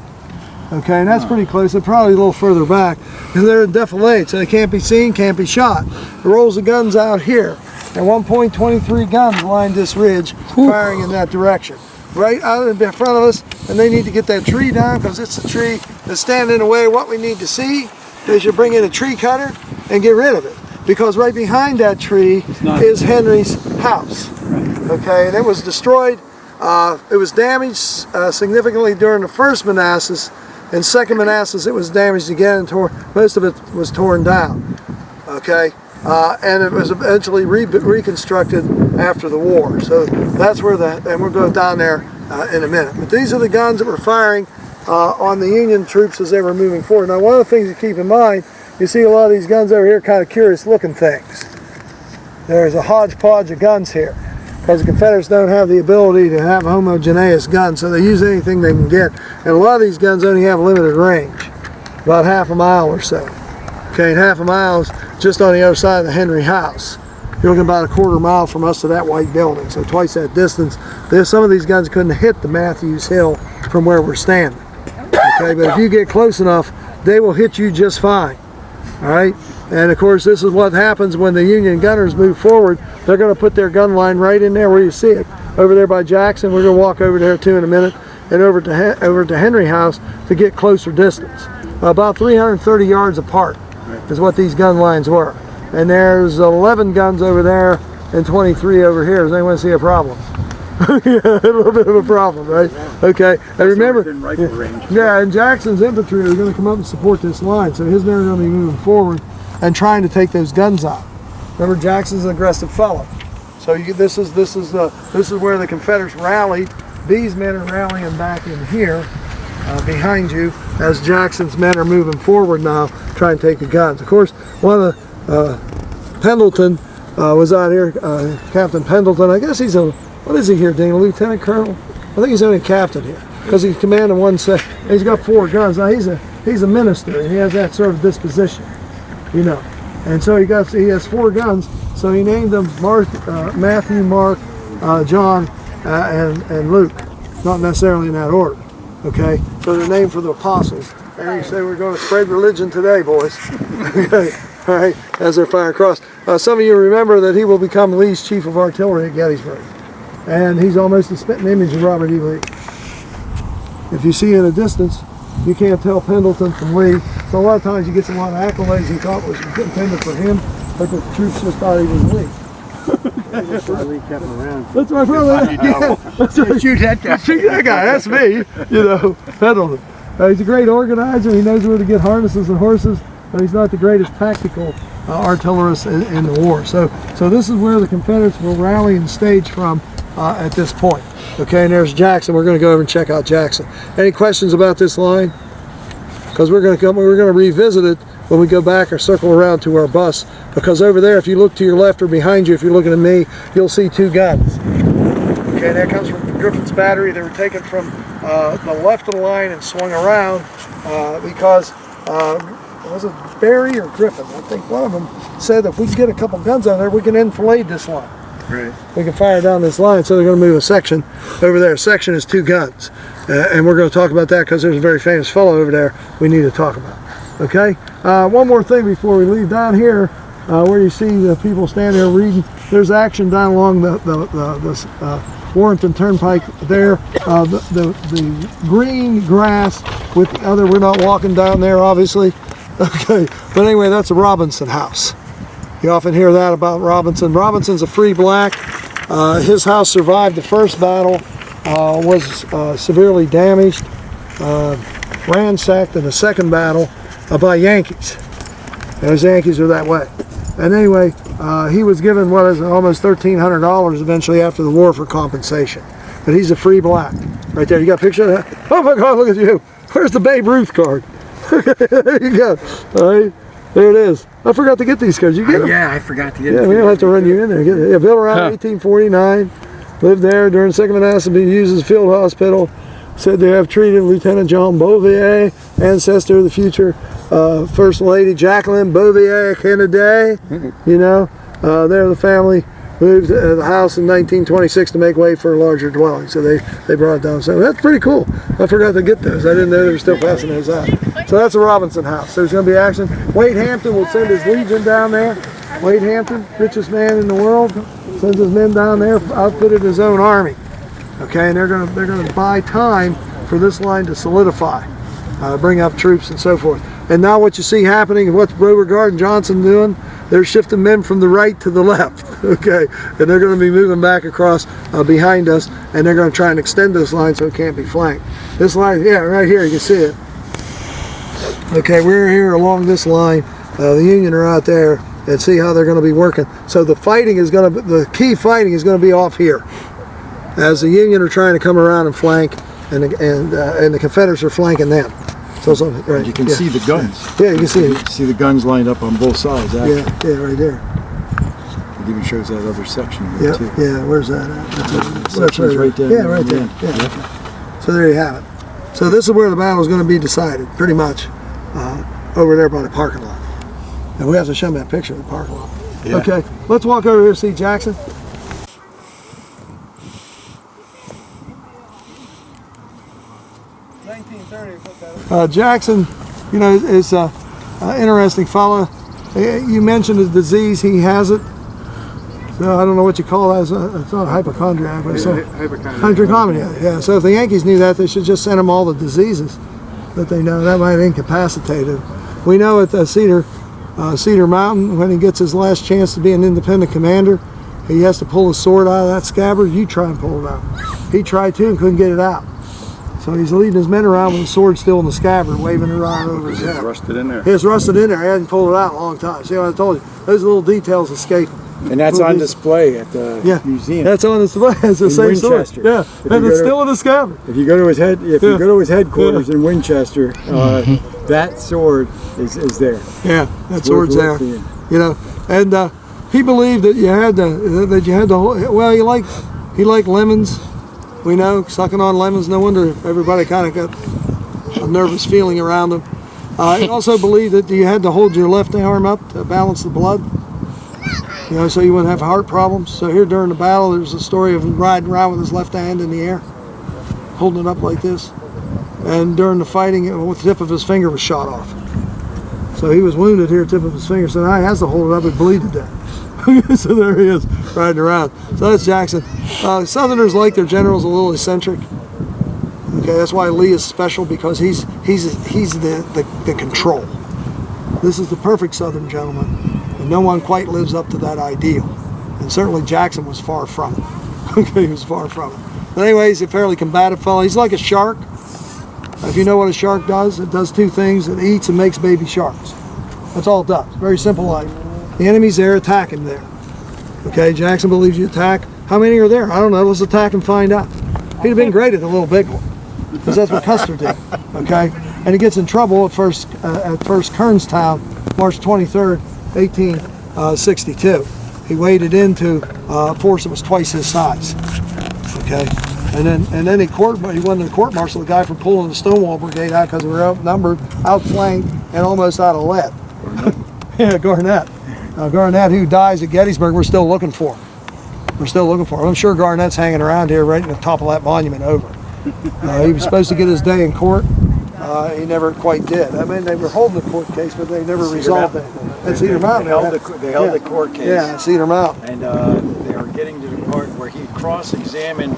Okay, and that's pretty close. They're probably a little further back because they're in defilade, so they can't be seen, can't be shot. The rolls of guns out here, and 1.23 guns lined this ridge, firing in that direction. Right out in front of us, and they need to get that tree down because it's the tree that's standing in the way of what we need to see. They should bring in a tree cutter and get rid of it, because right behind that tree is Henry's house. Okay, and it was destroyed. It was damaged significantly during the first Manassas. In second Manassas, it was damaged again, and most of it was torn down. Okay, and it was eventually reconstructed after the war. So that's where and we'll go down there in a minute. But these are the guns that were firing on the Union troops as they were moving forward. Now, one of the things to keep in mind, you see a lot of these guns over here, kind of curious looking things. There's a hodgepodge of guns here, because the Confederates don't have the ability to have homogeneous guns, so they use anything they can get. And a lot of these guns only have limited range, about half a mile or so. Okay, and half a mile is just on the other side of the Henry house. You're looking about a quarter mile from us to that white building, so twice that distance. Some of these guns couldn't hit the Matthews Hill from where we're standing. Okay, but if you get close enough, they will hit you just fine. All right, and of course this is what happens when the Union gunners move forward. They're going to put their gun line right in there where you see it, over there by Jackson. We're going to walk over there too in a minute, and over to Henry House to get closer distance. About 330 yards apart is what these gun lines were. And there's 11 guns over there and 23 over here. Does anyone see a problem? Yeah, a little bit of a problem, right? Okay, and remember, yeah, and Jackson's infantry are going to come up and support this line, so his men are going to be moving forward and trying to take those guns out. Remember, Jackson's an aggressive fellow, so this is where the Confederates rallied. These men are rallying back in here behind you as Jackson's men are moving forward now, trying to take the guns. Of course, one of the Pendleton was out here, Captain Pendleton. I guess he's what is he here, Dean? A lieutenant colonel? I think he's only a captain here, because he's commanding one section. He's got 4 guns. Now he's a minister, and he has that sort of disposition, you know. And so he has 4 guns. So he named them Matthew, Mark, John, and Luke. Not necessarily in that order. Okay, so they're named for the apostles. And you say we're going to spread religion today, boys. Okay, all right. As they're firing across. Some of you remember that he will become Lee's chief of artillery at Gettysburg. And he's almost a spitting image of Robert E. Lee. If you see in a distance, you can't tell Pendleton from Lee. So a lot of times you get a lot of accolades he thought was intended for him, but the troops just thought he was Lee. That's why Lee kept him around. That's my brother. Yeah, that's right. Shoot that guy. Shoot that guy. That's me. You know, Pendleton. He's a great organizer. He knows where to get harnesses and horses, but he's not the greatest tactical artillerist in the war. So this is where the Confederates will rally and stage from at this point. Okay, and there's Jackson. We're going to go over and check out Jackson. Any questions about this line? Because we're going to revisit it when we go back or circle around to our bus. Because over there, if you look to your left or behind you, if you're looking at me, you'll see 2 guns. Okay, that comes from Griffin's battery. They were taken from the left of the line and swung around because was it Barry or Griffin? I think one of them said if we can get a couple guns on there, we can enfilade this line. Right. We can fire down this line, so they're going to move a section over there. A section is 2 guns, and we're going to talk about that because there's a very famous fellow over there we need to talk about. Okay. One more thing before we leave. Down here, where you see the people standing there reading, there's action down along the Warrenton Turnpike there. The green grass with the other. We're not walking down there, obviously. Okay, but anyway, that's a Robinson house. You often hear that about Robinson. Robinson's a free black. His house survived the first battle, was severely damaged, ransacked in the second battle by Yankees. Those Yankees are that way. And anyway, he was given what is almost $1,300 eventually after the war for compensation. But he's a free black. Right there, you got a picture of that? Oh my God, look at you. Where's the Babe Ruth card? There you go. All right, there it is. I forgot to get these cards. You get them? Yeah, I forgot to get them. Yeah, we don't have to run you in there. Get it. Yeah, built around 1849. Lived there during the Second Manassas, been used as a field hospital. Said they have treated Lieutenant John Bouvier, ancestor of the future First Lady Jacqueline Bouvier Kennedy. You know, they're the family moved the house in 1926 to make way for a larger dwelling. So they brought it down. So that's pretty cool. I forgot to get those. I didn't know they were still passing those out. So that's a Robinson house. There's going to be action. Wade Hampton will send his legion down there. Wade Hampton, richest man in the world, sends his men down there, outfitted his own army. Okay, and they're going to buy time for this line to solidify, bring up troops and so forth. And now what you see happening, and what's Beauregard and Johnson doing, they're shifting men from the right to the left, okay? And they're going to be moving back across behind us, and they're going to try and extend this line so it can't be flanked. This line, yeah, right here, you can see it. Okay, we're here along this line. The Union are out there, and see how they're going to be working. So the fighting is going to, the key fighting is going to be off here, as the Union are trying to come around and flank, and the Confederates are flanking them. So right, you can see the guns. Yeah, you can see it. You see the guns lined up on both sides. Actually. Yeah, right there. It even shows that other section here too. Yeah, where's that at? That's right there. Yeah, right there. Yeah. So there you have it. So this is where the battle is going to be decided, pretty much, over there by the parking lot. And we have to show them that picture of the parking lot. Yeah. Okay, let's walk over here and see Jackson. Jackson, you know, is an interesting fellow. You mentioned the disease, he has it. So I don't know what you call that. It's not a hypochondriac, but it's hypochondriac. Yeah. So if the Yankees knew that, they should just send him all the diseases that they know. That might incapacitate him. We know at Cedar Mountain, when he gets his last chance to be an independent commander, he has to pull his sword out of that scabbard. You try and pull it out. He tried to and couldn't get it out. So he's leading his men around with the sword still in the scabbard, waving it around over his head. It's rusted in there. It's rusted in there. He hasn't pulled it out in a long time. See what I told you? Those little details escape. And that's on display at the museum. That's on display. It's the same sword. Winchester. Yeah, and it's still in the scabbard. If you go to his headquarters in Winchester, that sword is there. Yeah, that sword's there. You know, and he believed that you had to. Well, he liked lemons. We know, sucking on lemons. No wonder everybody kind of got a nervous feeling around him. He also believed that you had to hold your left arm up to balance the blood. You know, so you wouldn't have heart problems. So here during the battle, there's a story of him riding around with his left hand in the air, holding it up like this. And during the fighting, the tip of his finger was shot off. So he was wounded here, tip of his finger. So now he has to hold it up and bleed to death. So there he is, riding around. So that's Jackson. Southerners like their generals a little eccentric. Okay, that's why Lee is special, because he's the control. This is the perfect Southern gentleman, and no one quite lives up to that ideal. And certainly Jackson was far from it. Okay, he was far from it. But anyway, he's a fairly combative fellow. He's like a shark. If you know what a shark does, it does two things. It eats and makes baby sharks. That's all it does. Very simple life. The enemy's there, attack him there. Okay, Jackson believes you attack. How many are there? I don't know. Let's attack and find out. He'd have been great at the little big one, because that's what Custer did. Okay, and he gets in trouble at first Kernstown, March 23rd, 1862. He waded into a force that was twice his size. Okay, and then he went to the court-martial the guy for pulling the Stonewall Brigade out because we were outnumbered, outflanked, and almost out of lead. Yeah, Garnett. Garnett, who dies at Gettysburg, we're still looking for. We're still looking for him. I'm sure Garnett's hanging around here right at the top of that monument over. He was supposed to get his day in court. He never quite did. I mean, they were holding the court case, but they never resolved it. At Cedar Mountain. They held the court case. Yeah, Cedar Mountain. And they were getting to the part where he cross-examined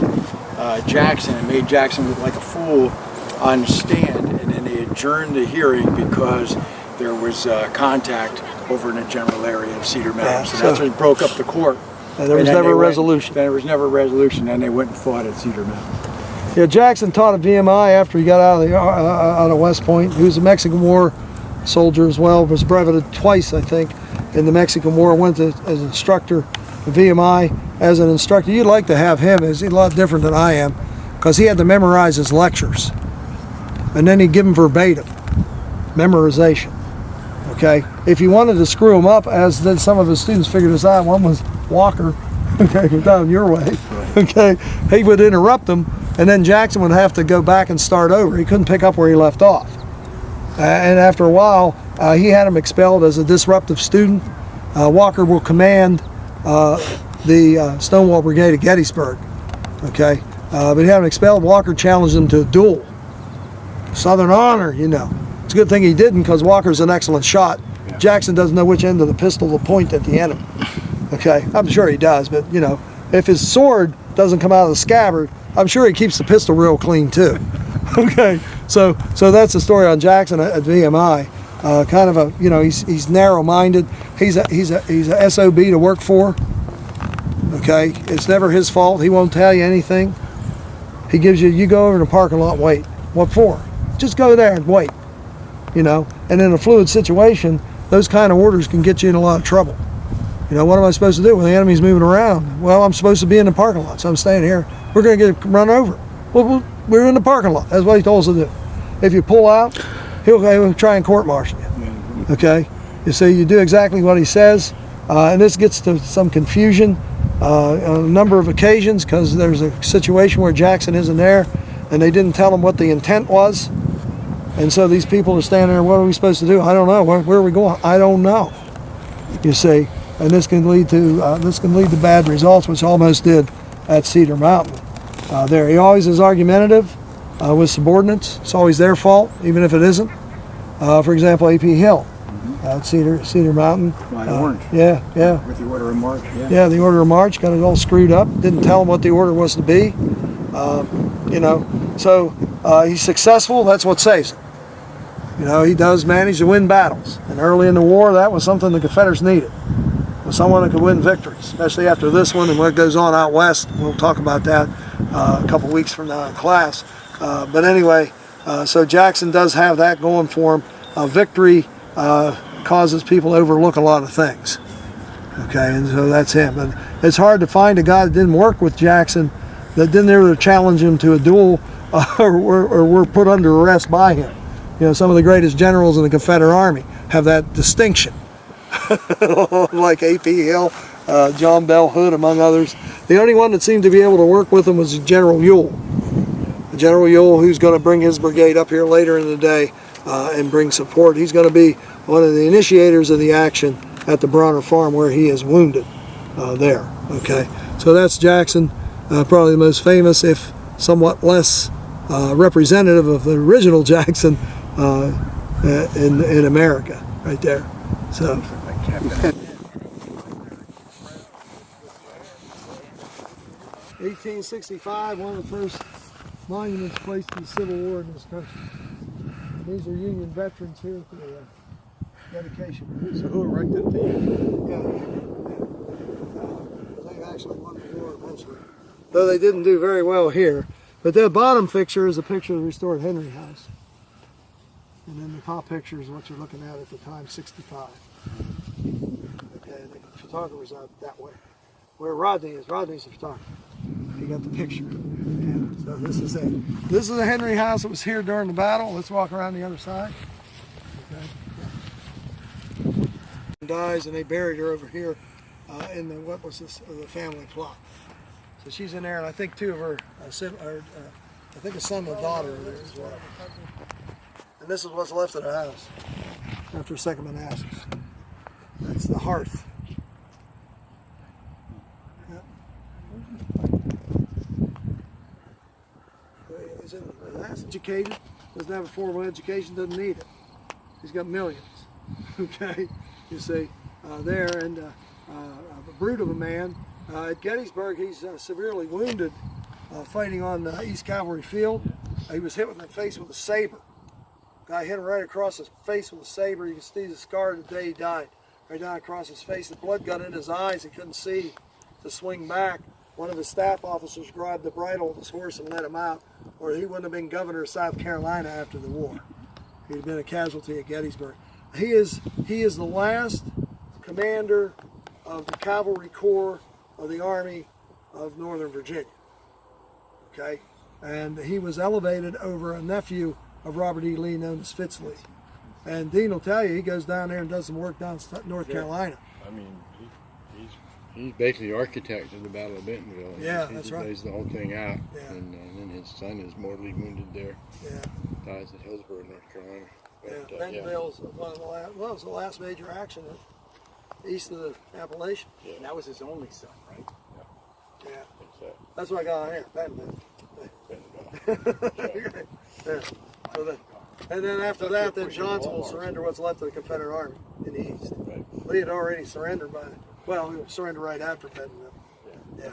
Jackson and made Jackson look like a fool on the stand. And then they adjourned the hearing because there was contact over in the general area of Cedar Mountain. So that's when he broke up the court. And there was never a resolution. There was never a resolution, and they went and fought at Cedar Mountain. Yeah, Jackson taught at VMI after he got out of West Point. He was a Mexican War soldier as well. Was breveted twice, I think, in the Mexican War. Went as an instructor at VMI as an instructor. You'd like to have him. He's a lot different than I am, because he had to memorize his lectures, and then he'd give them verbatim memorization. Okay, if you wanted to screw him up, as did some of his students figured this out. One was Walker, okay, down your way. Okay, he would interrupt them, and then Jackson would have to go back and start over. He couldn't pick up where he left off. And after a while, he had him expelled as a disruptive student. Walker will command the Stonewall Brigade at Gettysburg. Okay, but having expelled, Walker challenged him to a duel. Southern honor, you know. It's a good thing he didn't, because Walker's an excellent shot. Jackson doesn't know which end of the pistol to point at the enemy. Okay, I'm sure he does, but you know, if his sword doesn't come out of the scabbard, I'm sure he keeps the pistol real clean too. Okay, so that's the story on Jackson at VMI. Kind of a, you know, he's narrow-minded. He's a SOB to work for. Okay, it's never his fault. He won't tell you anything. He gives you go over to the parking lot and wait. What for? Just go there and wait. You know, and in a fluid situation, those kind of orders can get you in a lot of trouble. You know, what am I supposed to do when the enemy's moving around? Well, I'm supposed to be in the parking lot, so I'm staying here. We're going to get run over. Well, we're in the parking lot. That's what he told us to do. If you pull out, he'll try and court-martial you. Okay? You see, you do exactly what he says, and this gets to some confusion on a number of occasions, because there's a situation where Jackson isn't there, and they didn't tell him what the intent was. And so these people are standing there, what are we supposed to do? I don't know. Where are we going? I don't know. You see, and this can lead to bad results, which almost did at Cedar Mountain. There, he always is argumentative with subordinates. It's always their fault, even if it isn't. For example, A.P. Hill at Cedar Mountain. Orange. Yeah. With the order of march. Yeah, the order of march, got it all screwed up. Didn't tell him what the order was to be. You know, so he's successful. That's what saves him. You know, he does manage to win battles. And early in the war, that was something the Confederates needed. Was someone that could win victories, especially after this one and what goes on out west. We'll talk about that a couple weeks from now in class. But anyway, so Jackson does have that going for him. Victory causes people to overlook a lot of things. Okay, and so that's him. And it's hard to find a guy that didn't work with Jackson that didn't ever challenge him to a duel or were put under arrest by him. You know, some of the greatest generals in the Confederate Army have that distinction. Like A.P. Hill, John Bell Hood, among others. The only one that seemed to be able to work with him was General Ewell. General Ewell, who's going to bring his brigade up here later in the day and bring support. He's going to be one of the initiators of the action at the Bronner Farm where he is wounded there. Okay, so that's Jackson, probably the most famous, if somewhat less representative of the original Jackson in America, right there. So. 1865, one of the first monuments placed in the Civil War in this country. These are Union veterans here for the dedication. So who erected the? They actually won the war eventually, though they didn't do very well here. But the bottom picture is a picture of the restored Henry House. And then the top picture is what you're looking at the time, 65. Okay, the photographer's out that way. Where Rodney is, Rodney's the photographer. He got the picture. Yeah, so this is it. This is the Henry House that was here during the battle. Let's walk around the other side. Okay. Dies, and they buried her over here in the, what was this, the family plot. So she's in there, and I think two of her, I think a son and a daughter are there as well. And this is what's left of the house after Second Manassas. That's the hearth. Yep. He's in Manassas, educated, doesn't have a formal education, doesn't need it. He's got millions. Okay, you see there, and a brute of a man. At Gettysburg, he's severely wounded fighting on the East Cavalry Field. He was hit in the face with a saber. Guy hit him right across his face with a saber. You can see the scar the day he died. Right down across his face. The blood got in his eyes. He couldn't see to swing back. One of his staff officers grabbed the bridle of his horse and let him out, or he wouldn't have been governor of South Carolina after the war. He'd been a casualty at Gettysburg. He is the last commander of the Cavalry Corps of the Army of Northern Virginia. Okay, and he was elevated over a nephew of Robert E. Lee known as Fitzlee. And Dean will tell you, he goes down there and does some work down in North Carolina. I mean, he's basically the architect of the Battle of Bentonville. Yeah, that's right. He lays the whole thing out. Yeah. And then his son is mortally wounded there. Yeah. Dies at Hillsborough, North Carolina. But, Bentonville is one of the last, well, it was the last major action east of the Appalachian. And that was his only son, right? Yeah. That's what I got on here. Yeah. So then, and then after that, then Johnson will surrender what's left of the Confederate Army in the east. Lee had already surrendered he surrendered right after Bentonville. Yeah.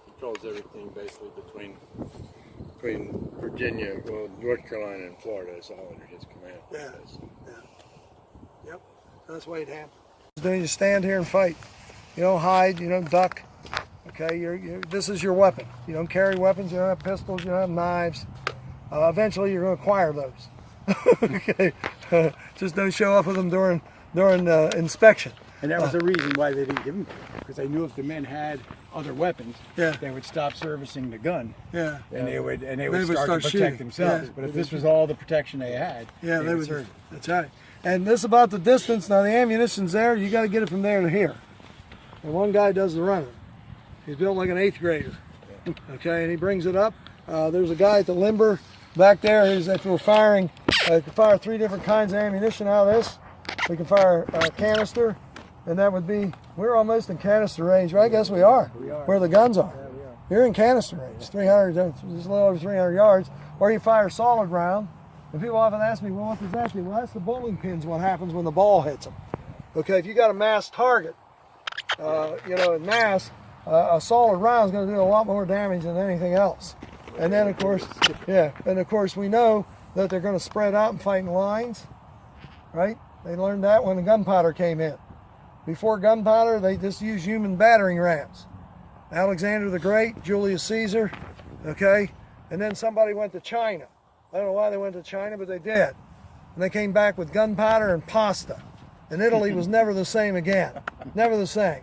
Controls everything basically between Virginia, well, North Carolina and Florida is all under his command. Yeah. Yep. That's Wade Hampton. Then you stand here and fight. You don't hide. You don't duck. Okay. This is your weapon. You don't carry weapons. You don't have pistols. You don't have knives. Eventually, you're going to acquire those. Okay. Just don't show up with them during inspection. And that was the reason why they didn't give them to him, because they knew if the men had other weapons, they would stop servicing the gun. Yeah. And they would start to protect shooting themselves. Yeah. But if this was all the protection they had, they would serve. That's right. And this about the distance. Now the ammunition's there. You got to get it from there to here. And one guy does the running. He's built like an 8th grader. Okay, and he brings it up. There's a guy at the limber back there who's, if we're firing, can fire 3 different kinds of ammunition out of this. We can fire a canister, and that would be, we're almost in canister range. Well, I guess we are, where the guns are. Yeah, we are. You're in canister range, 300, just a little over 300 yards, or you fire solid round. And people often ask me, well, what does that do? Well, that's the bowling pins, what happens when the ball hits them. Okay, if you got a mass target, in mass, a solid round is going to do a lot more damage than anything else. And then, of course, we know that they're going to spread out and fight in lines, right? They learned that when the gunpowder came in. Before gunpowder, they just used human battering rams. Alexander the Great, Julius Caesar, okay? And then somebody went to China. I don't know why they went to China, but they did. And they came back with gunpowder and pasta. And Italy was never the same again. Never the same,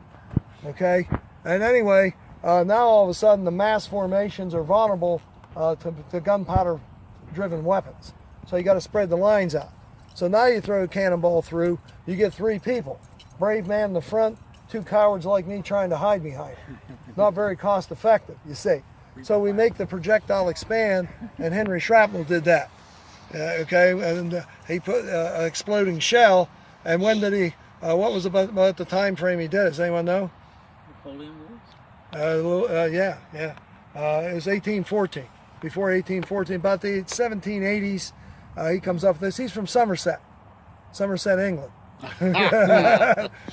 okay? And anyway, now all of a sudden the mass formations are vulnerable to gunpowder-driven weapons. So you got to spread the lines out. So now you throw a cannonball through, you get 3 people. Brave man in the front, 2 cowards like me trying to hide behind it. Not very cost effective, you see. So we make the projectile expand, and Henry Shrapnel did that. Okay, and he put an exploding shell, and when did he, what was about the time frame he did it? Does anyone know? Napoleon Wars? Yeah. It was 1814, before 1814, about the 1780s. He comes up with this. He's from Somerset, England.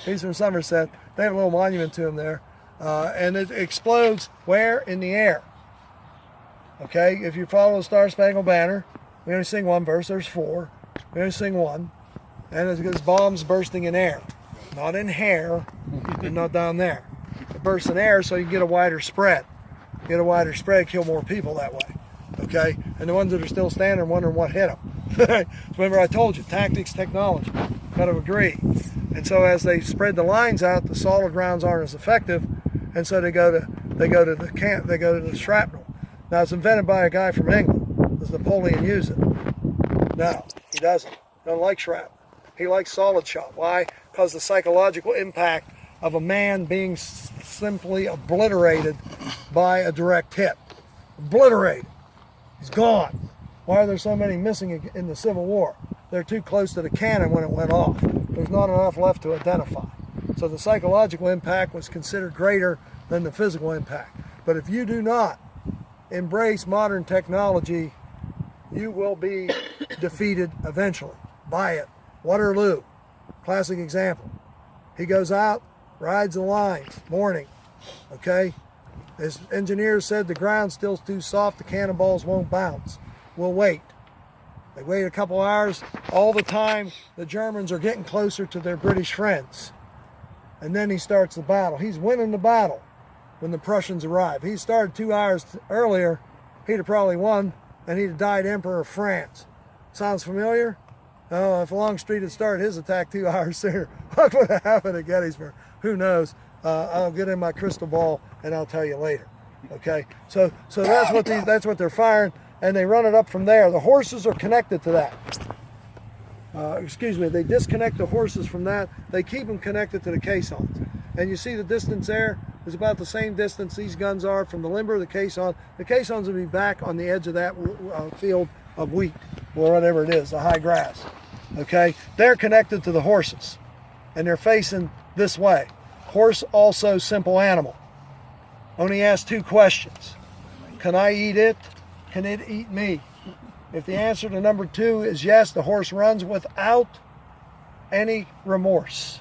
He's from Somerset. They have a little monument to him there. And it explodes where? In the air. Okay, if you follow the Star Spangled Banner, we only sing 1 verse, there's 4. We only sing 1. And it's bombs bursting in air. Not in hair, and not down there. It bursts in air so you can get a wider spread. Get a wider spread, kill more people that way. Okay, and the ones that are still standing are wondering what hit them. Remember I told you, tactics, technology, got to agree. And so as they spread the lines out, the solid rounds aren't as effective, and so they go to the shrapnel. Now it's invented by a guy from England. Does Napoleon use it? No, he doesn't. He doesn't like shrapnel. He likes solid shot. Why? Because the psychological impact of a man being simply obliterated by a direct hit. Obliterated. He's gone. Why are there so many missing in the Civil War? They're too close to the cannon when it went off. There's not enough left to identify. So the psychological impact was considered greater than the physical impact. But if you do not embrace modern technology, you will be defeated eventually by it. Waterloo, classic example. He goes out, rides the lines, morning, okay? His engineers said the ground's still too soft, the cannonballs won't bounce. We'll wait. They wait a couple hours. All the time, the Germans are getting closer to their British friends. And then he starts the battle. He's winning the battle when the Prussians arrive. He started 2 hours earlier, he'd have probably won, and he'd have died Emperor of France. Sounds familiar? Oh, if Longstreet had started his attack 2 hours sooner, what would have happened at Gettysburg? Who knows? I'll get in my crystal ball and I'll tell you later. Okay, so that's what they're firing, and they run it up from there. The horses are connected to that. They disconnect the horses from that. They keep them connected to the caissons. And you see the distance there is about the same distance these guns are from the limber of the caisson. The caissons will be back on the edge of that field of wheat, or whatever it is, the high grass. Okay, they're connected to the horses, and they're facing this way. Horse also simple animal. Only ask 2 questions. Can I eat it? Can it eat me? If the answer to number 2 is yes, the horse runs without any remorse.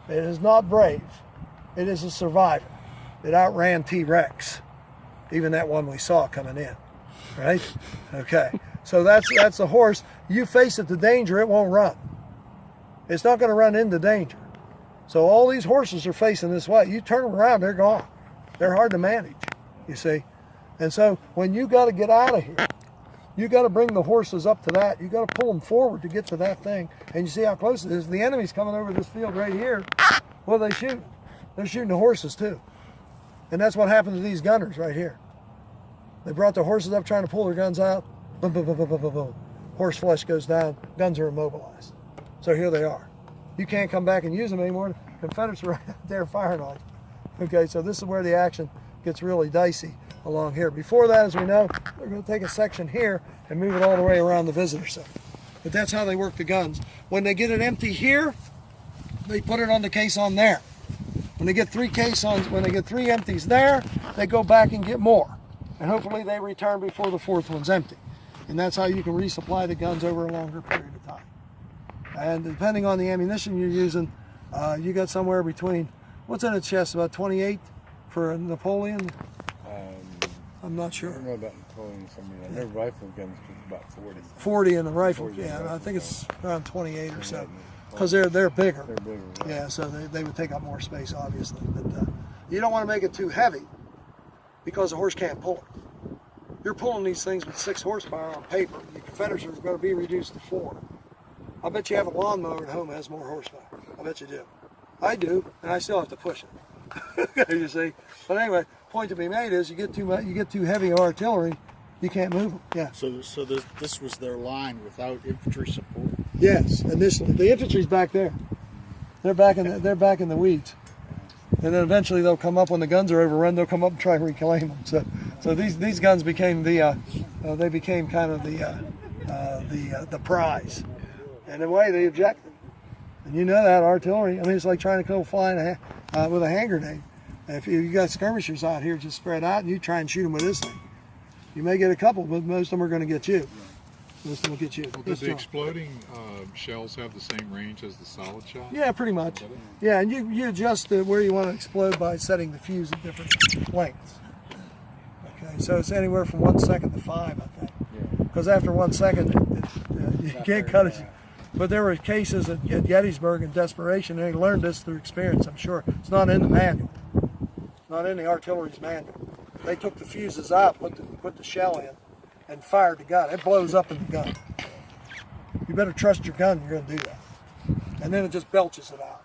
It is not brave. It is a survivor. It outran T-Rex, even that one we saw coming in, right? Okay, so that's the horse. You face it to danger, it won't run. It's not going to run into danger. So all these horses are facing this way. You turn them around, they're gone. They're hard to manage, you see. And so when you got to get out of here, you got to bring the horses up to that. You got to pull them forward to get to that thing. And you see how close it is. The enemy's coming over this field right here. What are they shooting? They're shooting the horses too. And that's what happened to these gunners right here. They brought the horses up trying to pull their guns out. Boom, boom, boom, boom, boom, boom, boom. Horse flesh goes down. Guns are immobilized. So here they are. You can't come back and use them anymore. The Confederates are right out there firing on you. Okay, so this is where the action gets really dicey along here. Before that, as we know, they're going to take a section here and move it all the way around the visitor center. But that's how they work the guns. When they get it empty here, they put it on the caisson there. When they get 3 caissons, when they get 3 empties there, they go back and get more. And hopefully they return before the 4th one's empty. And that's how you can resupply the guns over a longer period of time. And depending on the ammunition you're using, you got somewhere between, what's in a chest, about 28 for a Napoleon? I'm not sure. I don't know about Napoleon. I know rifle guns is about 40. 40 in the rifle, 40 in yeah. the I think it's around 28 or so. Yeah. Because they're bigger. They're bigger. Right? Yeah, so they would take up more space, obviously. But you don't want to make it too heavy because the horse can't pull it. You're pulling these things with 6 horsepower on paper. The Confederates are going to be reduced to 4. I bet you have a lawnmower at home that has more horsepower. I bet you do. I do, and I still have to push it. You see? But anyway, point to be made is you get too heavy artillery, you can't move them. Yeah. So this was their line without infantry support. Yes, initially the infantry's back there. They're back in the weeds, and then eventually they'll come up when the guns are overrun. They'll come up and try and reclaim them. So these guns became they became kind of the prize, and in a way they objected. And you know that artillery. I mean, it's like trying to go flying with a hand grenade. If you got skirmishers out here just spread out, and you try and shoot them with this thing, you may get a couple, but most of them are going to get you. Most of them will get you. Well, did the exploding shells have the same range as the solid shot? Yeah, pretty much. Yeah, and you adjust where you want to explode by setting the fuse at different lengths. Okay, so it's anywhere from 1 second to 5, I think. Because after 1 second, you can't cut it. But there were cases at Gettysburg in desperation, and they learned this through experience, I'm sure. It's not in the manual. Not in the artillery's manual. They took the fuses out, put the shell in, and fired the gun. It blows up in the gun. You better trust your gun, you're going to do that. And then it just belches it out.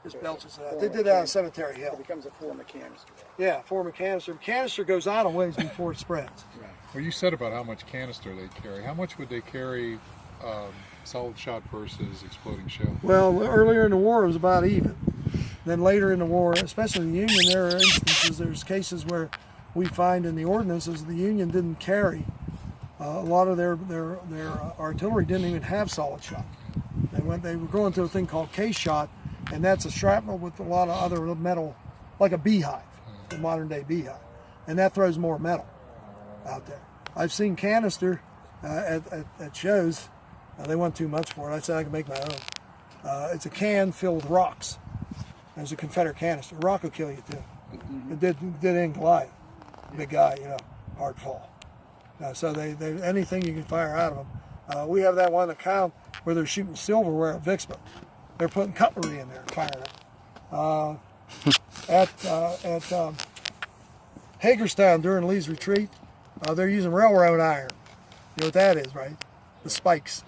Just belches it out. They did that on Cemetery Hill. It becomes a form of canister. Yeah, form of canister. Canister goes out a ways before it spreads. Well, you said about how much canister they carry. How much would they carry solid shot versus exploding shell? Well, earlier in the war it was about even. Then later in the war, especially in the Union, there are instances, there's cases where we find in the ordinances the Union didn't carry. A lot of their artillery didn't even have solid shot. They were going to a thing called case shot, and that's a shrapnel with a lot of other metal, like a beehive, a modern day beehive, and that throws more metal out there. I've seen canister at shows. They want too much for it. I said I can make my own. It's a can filled with rocks. There's a Confederate canister. A rock will kill you too. It did in Goliath. Big guy, hard fall. So they anything you can fire out of them. We have that one account where they're shooting silverware at Vicksburg. They're putting cutlery in there and firing it. At Hagerstown during Lee's retreat, they're using railroad iron. You know what that is, right? The spikes.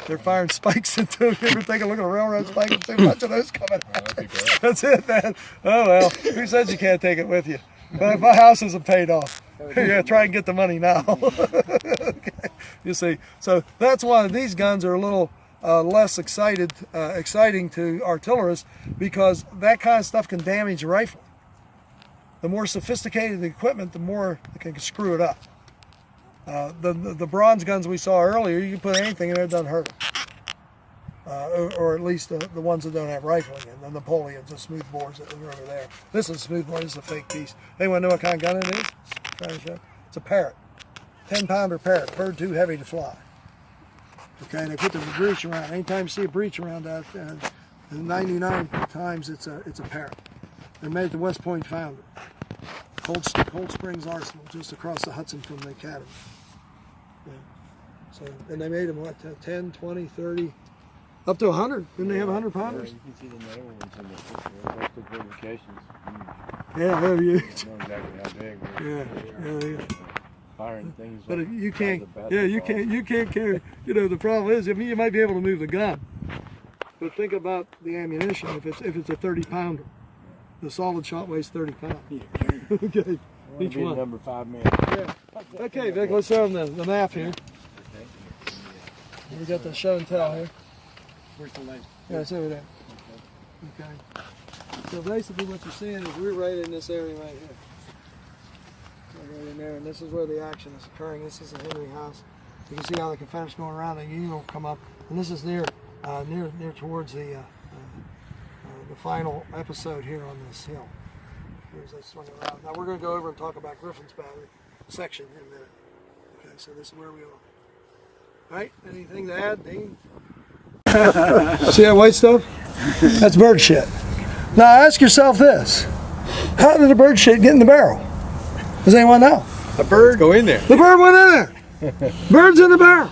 They're firing spikes into them. You ever take a look at a railroad spike and see a bunch of those coming out? That's it, man. Oh, well. Who says you can't take it with you? But my house isn't paid off. Yeah, try and get the money now. Okay. You see. So that's why these guns are a little less exciting to artillerists, because that kind of stuff can damage a rifle. The more sophisticated the equipment, the more it can screw it up. The bronze guns we saw earlier, you can put anything in there, it doesn't hurt them. or at least the ones that don't have rifling. And the Napoleons, the smooth bores that are over there. This is a smooth bore. This is a fake piece. Anyone know what kind of gun it is? Trying to show. It's a Parrot, 10-pounder Parrot. Bird too heavy to fly. Okay, they put the breech around. Anytime you see a breech around that, 99 times it's a Parrot. They're made at the West Point Foundry, Cold Springs Arsenal, just across the Hudson from the Academy. Yeah. So, and they made them what, 10, 20, 30, up to 100. Didn't they have 100 pounders? You can see the metal ones in the picture. Those the fortifications. Yeah, they're huge. You know exactly how big. Yeah. Firing things. But like you can't. the Yeah, you can't carry. You know, the problem is, I mean, you might be able to move the gun, but think about the ammunition. If it's a 30-pounder, the solid shot weighs 30 pounds. Okay, each one. Number 5 man. Yeah. Okay, Vic, let's show them the map here. We got the show and tell here. Where's the light? Yeah, it's over there. Okay. So basically what you're seeing is we're right in this area right here. Right in there, and this is where the action is occurring. This is the Henry house. You can see how the Confederates going around, the Union will come up, and this is near towards the final episode here on this hill. As they swing around. Now we're going to go over and talk about Griffin's Battery section in a minute. Okay, so this is where we are. All right, anything to add, Dean? See that white stuff? That's bird shit. Now ask yourself this: how did the bird shit get in the barrel? Does anyone know? A bird go in there. The bird went in there. Bird's in the barrel.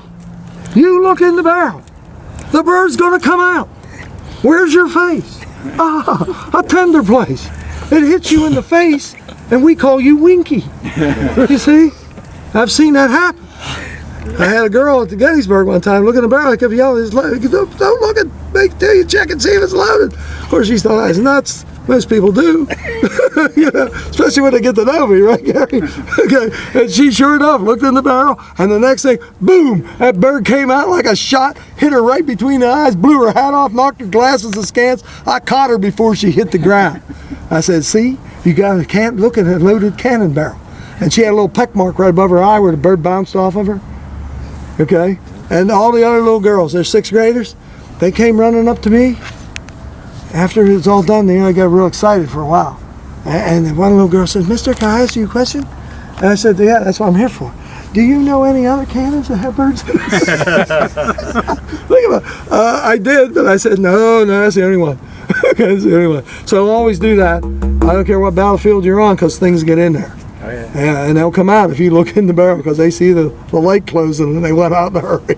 You look in the barrel. The bird's going to come out. Where's your face? A tender place. It hits you in the face, and we call you Winky. You see? I've seen that happen. I had a girl at the Gettysburg one time look in the barrel. I kept yelling, don't look at me till you check and see if it's loaded. Of course, she thought I was nuts. Most people do. You know, especially when they get to know me, right, Gary? Okay. And she sure enough looked in the barrel, and the next thing, boom, that bird came out like a shot, hit her right between the eyes, blew her hat off, knocked her glasses askance. I caught her before she hit the ground. I said, see, you got to look at a loaded cannon barrel. And she had a little peck mark right above her eye where the bird bounced off of her. Okay, and all the other little girls, they're 6th graders, they came running up to me. After it's all done, I got real excited for a while. And one little girl said, Mister, can I ask you a question? And I said, yeah, that's what I'm here for. Do you know any other cannons that have birds in it? Think about it. I did, but I said, no, that's the only one. That's the only one. So I'll always do that. I don't care what battlefield you're on, because things get in there. Oh, yeah. Yeah, and they'll come out if you look in the barrel, because they see the light closing and they went out in a hurry.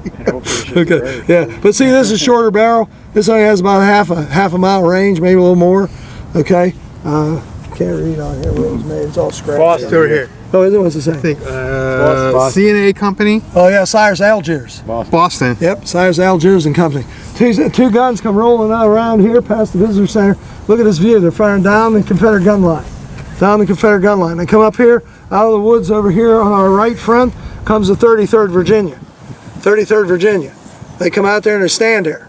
Okay, yeah. But see, this is a shorter barrel. This only has about half a mile range, maybe a little more. Okay. Can't read on here where it was made. It's all scratched. Boston over here. Oh, is it? What's it say? I think CNA Company. Oh yeah, Cyrus Algiers. Boston. Yep, Cyrus Algiers and Company. Two guns come rolling around here past the visitor center. Look at this view. They're firing down the Confederate gun line. Down the Confederate gun line. They come up here, out of the woods over here on our right front comes the 33rd Virginia. 33rd Virginia. They come out there and they stand there.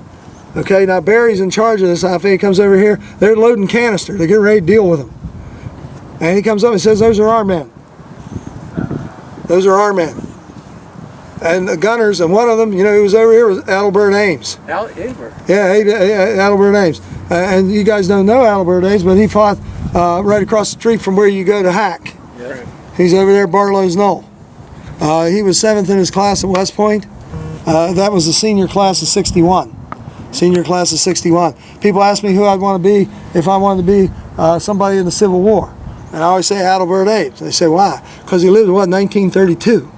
Okay, now Barry's in charge of this outfit. He comes over here. They're loading canister. They're getting ready to deal with them. And he comes up and says, those are our men. Those are our men. And the gunners, and one of them, who was over here was Adelbert Ames. Adelbert? Yeah, Adelbert Ames. And you guys don't know Adelbert Ames, but he fought right across the street from where you go to Hack. Yeah. He's over there at Barlow's Knoll. He was 7th in his class at West Point. That was the senior class of 61. Senior class of 61. People ask me who I'd want to be if I wanted to be somebody in the Civil War. And I always say Adelbert Ames. They say, why? Because he lived in, 1932.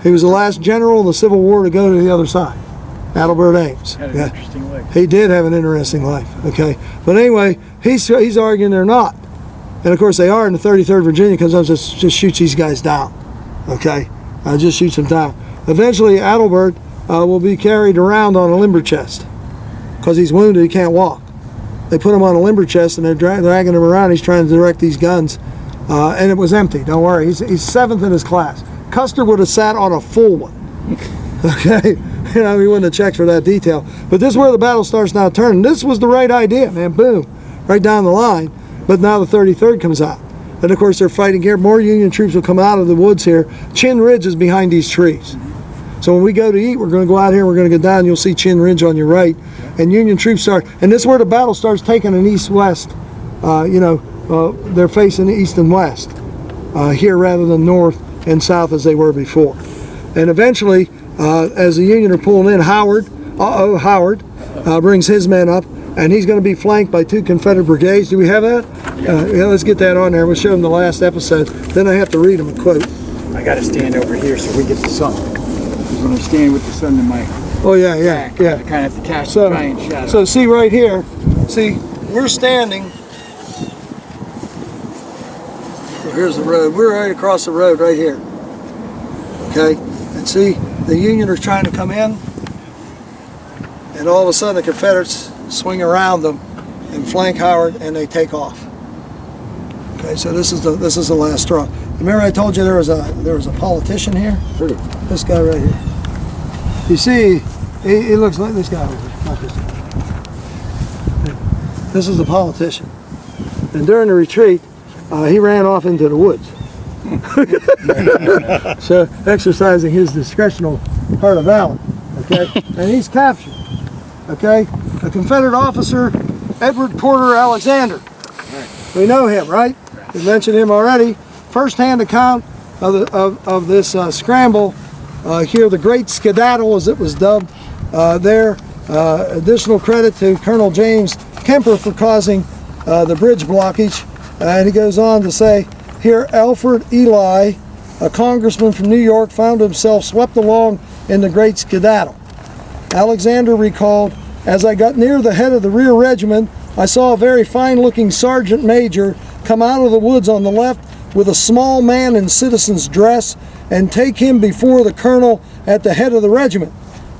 He was the last general in the Civil War to go to the other side. Adelbert Ames. Had an interesting life. He did have an interesting life. Okay. But anyway, he's arguing they're not. And of course they are, in the 33rd Virginia comes up and just shoots these guys down. Okay. Just shoots them down. Eventually Adelbert will be carried around on a limber chest. Because he's wounded, he can't walk. They put him on a limber chest and they're dragging him around. He's trying to direct these guns. And it was empty, don't worry. He's 7th in his class. Custer would have sat on a full one. Okay? He wouldn't have checked for that detail. But this is where the battle starts now turning. This was the right idea, man. Boom. Right down the line. But now the 33rd comes out. And of course they're fighting here. More Union troops will come out of the woods here. Chin Ridge is behind these trees. So when we go to eat, we're going to go out here, we're going to go down, you'll see Chin Ridge on your right, and Union troops start, and this is where the battle starts taking an east-west, they're facing east and west here rather than north and south as they were before. And eventually, as the Union are pulling in, Howard brings his men up, and he's going to be flanked by 2 Confederate brigades. Do we have that? Yeah, let's get that on there. We'll show them the last episode. Then I have to read them a quote. I got to stand over here so we get the sun. Because when I'm standing with the sun in my back, I kind of have to cast a giant shadow. So see right here, we're standing. So here's the road. We're right across the road right here. Okay, and see, the Union are trying to come in, and all of a sudden the Confederates swing around them and flank Howard, and they take off. Okay, so this is the last straw. Remember I told you there was a politician here? Sure. This guy right here. You see, he looks like this guy over here, not this guy. This is the politician. And during the retreat, he ran off into the woods. So exercising his discretional part of valor. Okay, and he's captured. Okay, a Confederate officer, Edward Porter Alexander. We know him, right? We mentioned him already. First-hand account of this scramble. Here, the Great Skedaddle, as it was dubbed. There, additional credit to Colonel James Kemper for causing the bridge blockage. And he goes on to say, here, Alfred Ely, a congressman from New York, found himself swept along in the Great Skedaddle. Alexander recalled, as I got near the head of the rear regiment, I saw a very fine-looking sergeant major come out of the woods on the left with a small man in citizen's dress and take him before the colonel at the head of the regiment.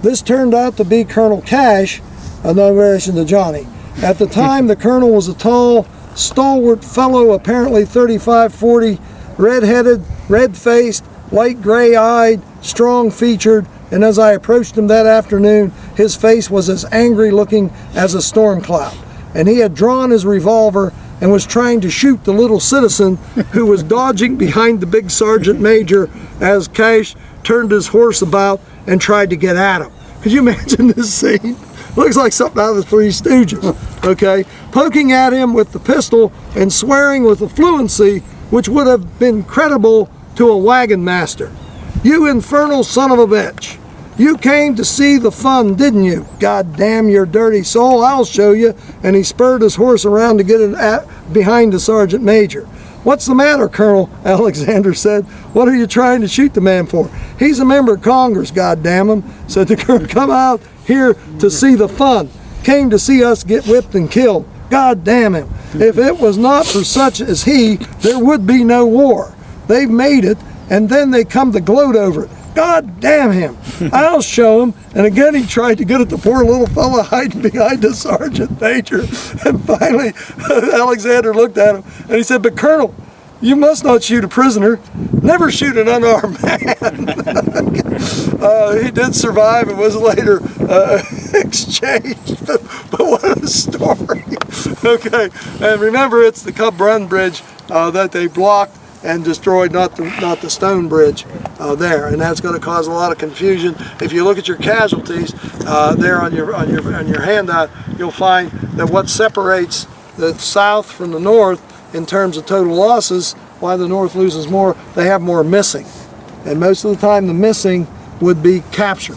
This turned out to be Colonel Cash, another relation to Johnny. At the time, the colonel was a tall, stalwart fellow, apparently 35-40, red-headed, red-faced, light gray-eyed, strong-featured, and as I approached him that afternoon, his face was as angry-looking as a storm cloud. And he had drawn his revolver and was trying to shoot the little citizen who was dodging behind the big sergeant major as Cash turned his horse about and tried to get at him. Could you imagine this scene? Looks like something out of the Three Stooges, okay? Poking at him with the pistol and swearing with a fluency which would have been credible to a wagon master. You infernal son of a bitch. You came to see the fun, didn't you? God damn your dirty soul, I'll show you. And he spurred his horse around to get it behind the sergeant major. What's the matter, Colonel? Alexander said. What are you trying to shoot the man for? He's a member of Congress, God damn him. Said the colonel, come out here to see the fun. Came to see us get whipped and killed. God damn him. If it was not for such as he, there would be no war. They've made it, and then they come to gloat over it. God damn him. I'll show him. And again he tried to get at the poor little fella hiding behind the sergeant major. And finally Alexander looked at him and he said, but Colonel, you must not shoot a prisoner. Never shoot an unarmed man. He did survive and was later exchanged. But what a story. Okay, and remember it's the Cub Run Bridge that they blocked and destroyed, not the stone bridge there, and that's going to cause a lot of confusion. If you look at your casualties there on your handout, you'll find that what separates the South from the North in terms of total losses, why the North loses more, they have more missing, and most of the time the missing would be captured,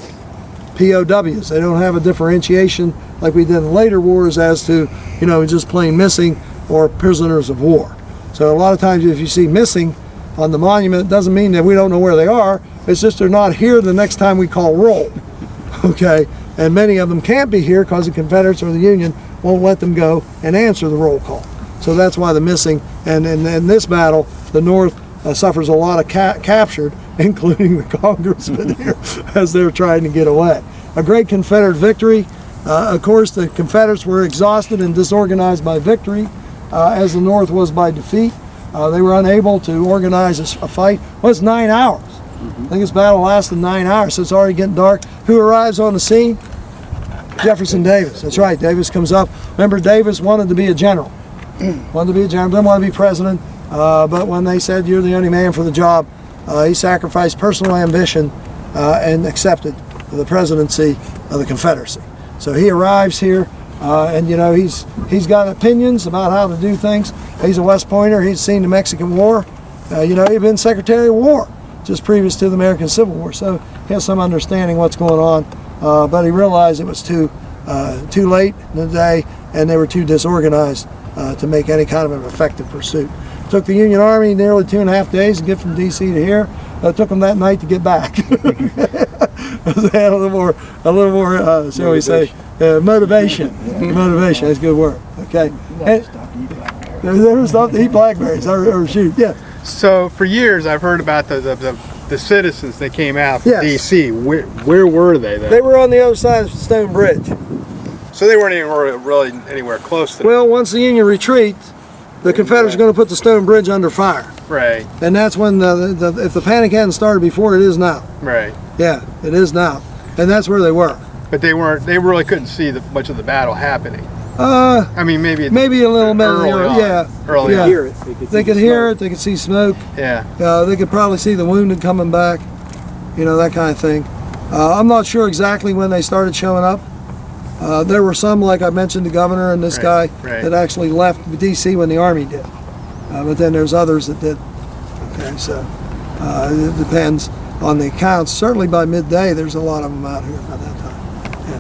POWs. They don't have a differentiation like we did in later wars as to just plain missing or prisoners of war. So a lot of times if you see missing on the monument, it doesn't mean that we don't know where they are. It's just they're not here the next time we call roll. Okay, and many of them can't be here because the Confederates or the Union won't let them go and answer the roll call. So that's why the missing, and in this battle, the North suffers a lot of captured, including the congressmen here, as they're trying to get away. A great Confederate victory. Of course, the Confederates were exhausted and disorganized by victory. As the North was by defeat. They were unable to organize a fight. Well, it's 9 hours. I think this battle lasted 9 hours, so it's already getting dark. Who arrives on the scene? Jefferson Davis. That's right, Davis comes up. Remember, Davis wanted to be a general. Wanted to be a general, didn't want to be president, but when they said you're the only man for the job, he sacrificed personal ambition and accepted the presidency of the Confederacy. So he arrives here, and you know he's got opinions about how to do things. He's a West Pointer. He's seen the Mexican War. You know, he'd been Secretary of War just previous to the American Civil War, so he has some understanding what's going on. But he realized it was too late in the day, and they were too disorganized to make any kind of an effective pursuit. It took the Union Army nearly 2.5 days to get from D.C. to here. It took them that night to get back. They had a little more, shall we say, motivation. Motivation. That's good word. Okay. They never stopped to eat blackberries or shoot. Yeah. So for years, I've heard about the citizens that came out from Yes. D.C. Where were they then? They were on the other side of the Stone Bridge. So they weren't even really anywhere close to. Well, once the Union retreats, the Confederates are going to put the Stone Bridge under fire. Right. And that's when if the panic hadn't started before, it is now. Right. Yeah, it is now. And that's where they were. But they weren't. They really couldn't see much of the battle happening. I mean, maybe a little bit. early on. Yeah. Early yeah. on. Hear it. They could hear it. They could see smoke. Yeah. They could probably see the wounded coming back. You know, that kind of thing. I'm not sure exactly when they started showing up. There were some, like I mentioned, the governor and this guy that actually left D.C. when the Army did. But then there's others that did. Okay, so it depends on the accounts. Certainly by midday, there's a lot of them out here by that time. Yeah.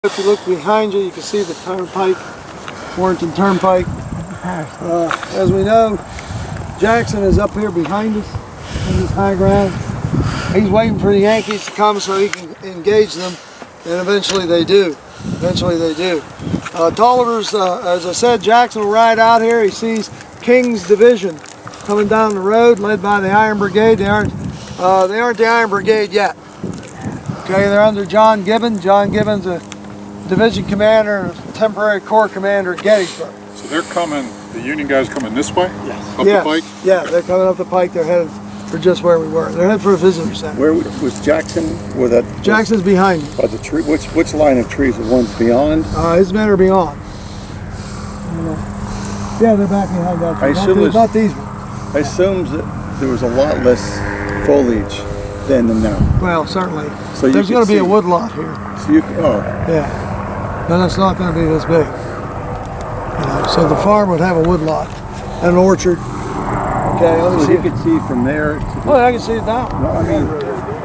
If you look behind you, you can see the turnpike, Warrenton Turnpike. As we know, Jackson is up here behind us in this high ground. He's waiting for the Yankees to come so he can engage them, and eventually they do. Tolliver's, as I said, Jackson will ride out here. He sees King's division coming down the road, led by the Iron Brigade. They aren't the Iron Brigade yet. Okay, they're under John Gibbon. John Gibbon's a division commander, temporary corps commander at Gettysburg. So they're coming, the Union guys coming this way? Yes. Up the pike? Yeah, they're coming up the pike. They're headed for just where we were. They're headed for a visitor center. Where was Jackson? Where that? Jackson's behind me. By the tree. Which line of trees? The ones beyond? His men are beyond. Yeah, they're back behind that tree. I assume Not these ones. I assume that there was a lot less foliage then than now. Well, certainly. So There's going to be a wood lot here. So you Yeah. And it's not going to be this big. You know, so the farm would have a wood lot and an orchard. Okay, let me so see. you could see from there. Oh, I can see it now. No, I mean,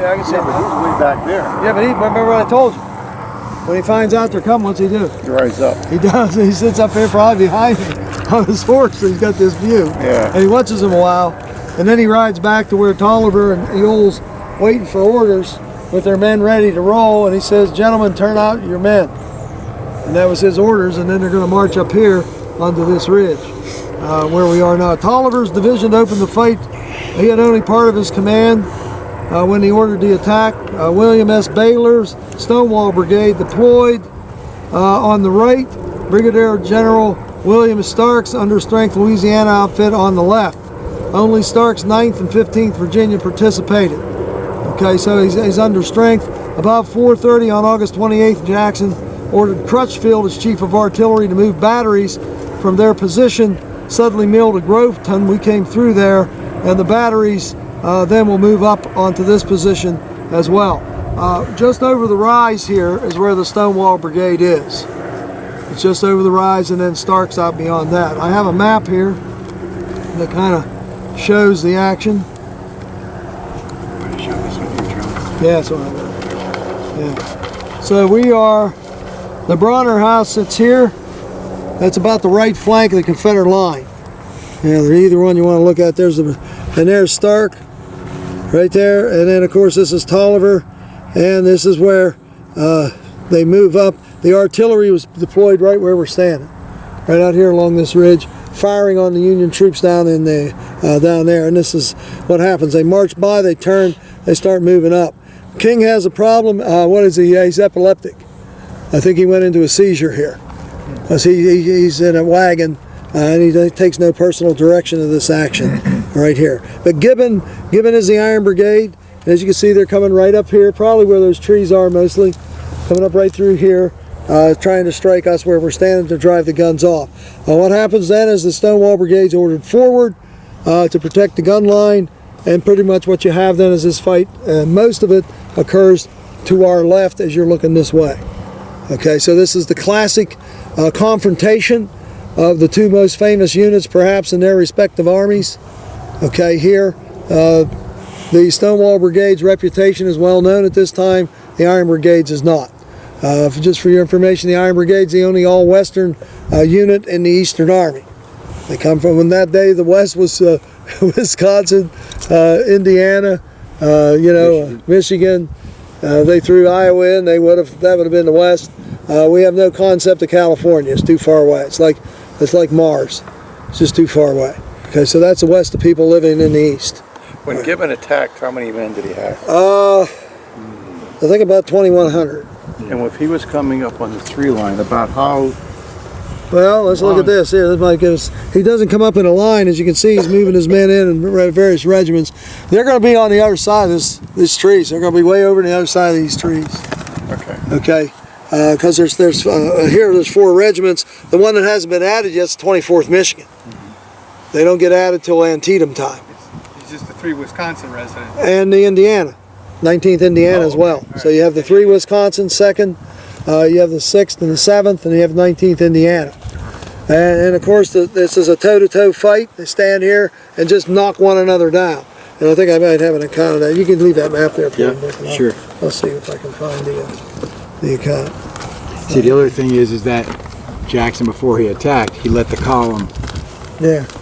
Yeah, I can see it but now. he's way back there. Yeah, but remember what I told you. When he finds out they're coming, what's he do? He rides up. He does. He sits up here probably behind me on his horse. So he's got this view. Yeah. And he watches him a while, and then he rides back to where Tolliver and Ewell's waiting for orders with their men ready to roll, and he says, "Gentlemen, turn out your men." And that was his orders, and then they're going to march up here onto this ridge where we are now. Tolliver's division opened the fight. He had only part of his command when he ordered the attack. William S. Baylor's Stonewall Brigade deployed on the right. Brigadier General William Stark's understrength Louisiana outfit on the left. Only Stark's 9th and 15th Virginia participated. Okay, so he's under strength. About 4:30 on August 28th, Jackson ordered Crutchfield as chief of artillery to move batteries from their position, Sudley Mill to Groveton. We came through there, and the batteries then will move up onto this position as well. Just over the rise here is where the Stonewall Brigade is. It's just over the rise, and then Stark's out beyond that. I have a map here that kind of shows the action. Yeah, that's what I got. Yeah. So we are, the Bronner House sits here. That's about the right flank of the Confederate line. Yeah, they're either one you want to look at. And there's Stark right there. And then, of course, this is Tolliver. And this is where they move up. The artillery was deployed right where we're standing, right out here along this ridge, firing on the Union troops down in down there. And this is what happens. They march by, they turn, they start moving up. King has a problem. What is he? He's epileptic. I think he went into a seizure here. Because he's in a wagon and he takes no personal direction of this action right here. But Gibbon is the Iron Brigade. As you can see, they're coming right up here, probably where those trees are mostly, coming up right through here. trying to strike us where we're standing to drive the guns off. What happens then is the Stonewall Brigade's ordered forward to protect the gun line, and pretty much what you have then is this fight. Most of it occurs to our left as you're looking this way. Okay, so this is the classic confrontation of the two most famous units perhaps in their respective armies. Okay, here the Stonewall Brigade's reputation is well known at this time. The Iron Brigade's is not. Just for your information, the Iron Brigade's the only all-Western unit in the Eastern Army. They come from, in that day, the West was Wisconsin, Indiana, Michigan. They threw Iowa in. That would have been the West. We have no concept of California. It's too far away. It's like Mars. It's just too far away. Okay, so that's the West of people living in the East. When Gibbon attacked, how many men did he have? I think about 2,100. And if he was coming up on the 3 line, about how? Well, let's look at this here. This might give us. He doesn't come up in a line, as you can see. He's moving his men in various regiments. They're going to be on the other side of these trees. They're going to be way over on the other side of these trees. Okay. Okay. Because there's 4 regiments. The one that hasn't been added yet is 24th Michigan. They don't get added till Antietam time. It's just the 3 Wisconsin residents. And the Indiana, 19th Indiana as well. So you have the 3 Wisconsin, 2nd, you have the 6th and the 7th, and you have 19th Indiana. And of course, this is a toe-to-toe fight. They stand here and just knock one another down. And I think I might have an account of that. You can leave that map there for me. Sure. I'll see if I can find the account. See, the other thing is that Jackson, before he attacked, he let the column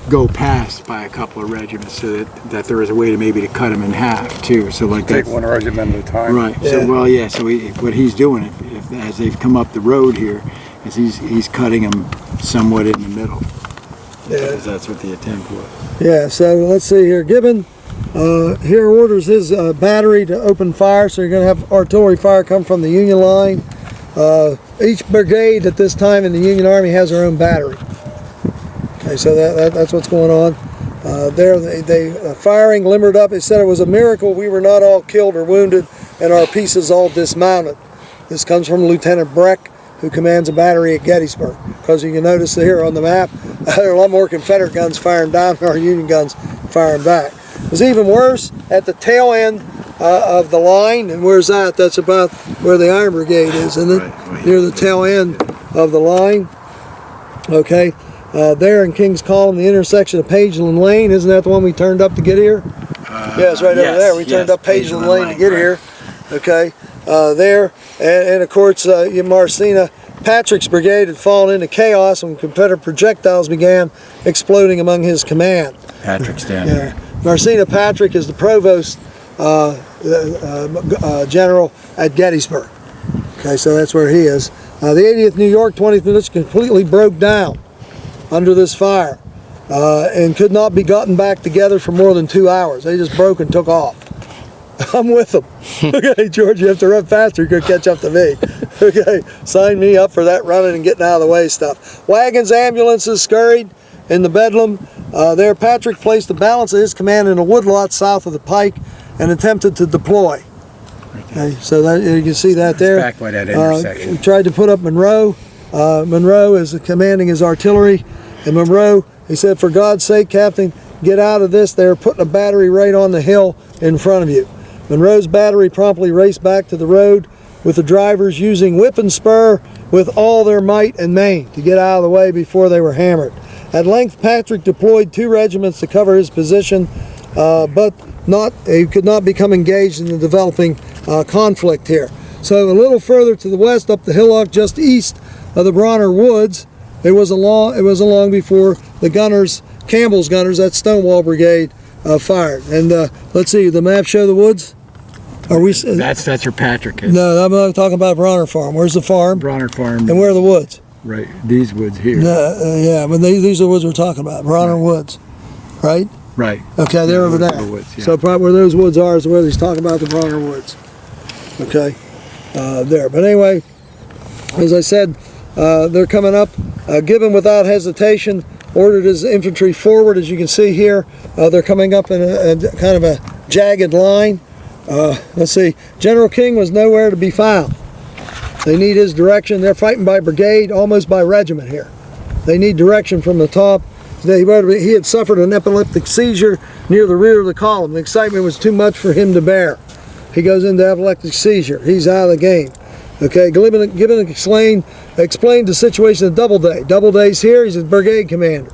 go past by a couple of regiments, so that there was a way to maybe to cut him in half too. So like Take one regiment at a time. Right. Yeah. So what he's doing, if as they've come up the road here, is he's cutting them somewhat in the middle. Yeah. Because that's what the attempt was. Yeah. So let's see here. Gibbon here orders his battery to open fire. So you're going to have artillery fire come from the Union line. Each brigade at this time in the Union Army has their own battery. Okay, so that's what's going on. They firing limbered up. It said it was a miracle we were not all killed or wounded and our pieces all dismounted. This comes from Lieutenant Breck, who commands a battery at Gettysburg. Because you can notice here on the map, there are a lot more Confederate guns firing down than our Union guns firing back. It was even worse at the tail end of the line. And where's that? That's about where the Iron Brigade is, isn't it? Right, near the tail end of the line. Okay. There in King's Column, the intersection of Pageland Lane. Isn't that the one we turned up to get here? Yeah, it's right over there. We turned up Pageland Lane to get here. Okay. There. And of course, Marcina Patrick's brigade had fallen into chaos when Confederate projectiles began exploding among his command. Patrick's down there. Marcina Patrick is the provost general at Gettysburg. Okay, so that's where he is. The 80th New York 20th Minutes completely broke down under this fire and could not be gotten back together for more than 2 hours. They just broke and took off. I'm with them. Okay, George, you have to run faster. You could catch up to me. Okay, sign me up for that running and getting out of the way stuff. Wagons, ambulances scurried in the bedlam. There, Patrick placed the balance of his command in a woodlot south of the pike and attempted to deploy. Okay, so that, you can see that there. Back by that intersection. He tried to put up Monroe. Monroe is commanding his artillery. And Monroe, he said, "For God's sake, Captain, get out of this. They're putting a battery right on the hill in front of you." Monroe's battery promptly raced back to the road with the drivers using whip and spur with all their might and main to get out of the way before they were hammered. At length, Patrick deployed 2 regiments to cover his position, but he could not become engaged in the developing conflict here. So a little further to the west, up the hillock just east of the Bronner Woods, it was along before the gunners, Campbell's gunners, that Stonewall Brigade, fired. And let's see, the map show the woods? Are we? That's where Patrick is. No, I'm not talking about Bronner Farm. Where's the farm? Bronner Farm. And where are the woods? Right, these woods here. Yeah, but these are the woods we're talking about. Bronner Woods, right? Right. Okay, they're over there. The woods, yeah. So probably where those woods are is where he's talking about the Bronner Woods. Okay, there. But anyway, as I said, they're coming up. Gibbon, without hesitation, ordered his infantry forward. As you can see here, they're coming up in a kind of a jagged line. Let's see, General King was nowhere to be found. They need his direction. They're fighting by brigade, almost by regiment here. They need direction from the top. He had suffered an epileptic seizure near the rear of the column. The excitement was too much for him to bear. He goes into epileptic seizure. He's out of the game. Okay, Gibbon explained the situation of Doubleday. Doubleday's here. He's a brigade commander.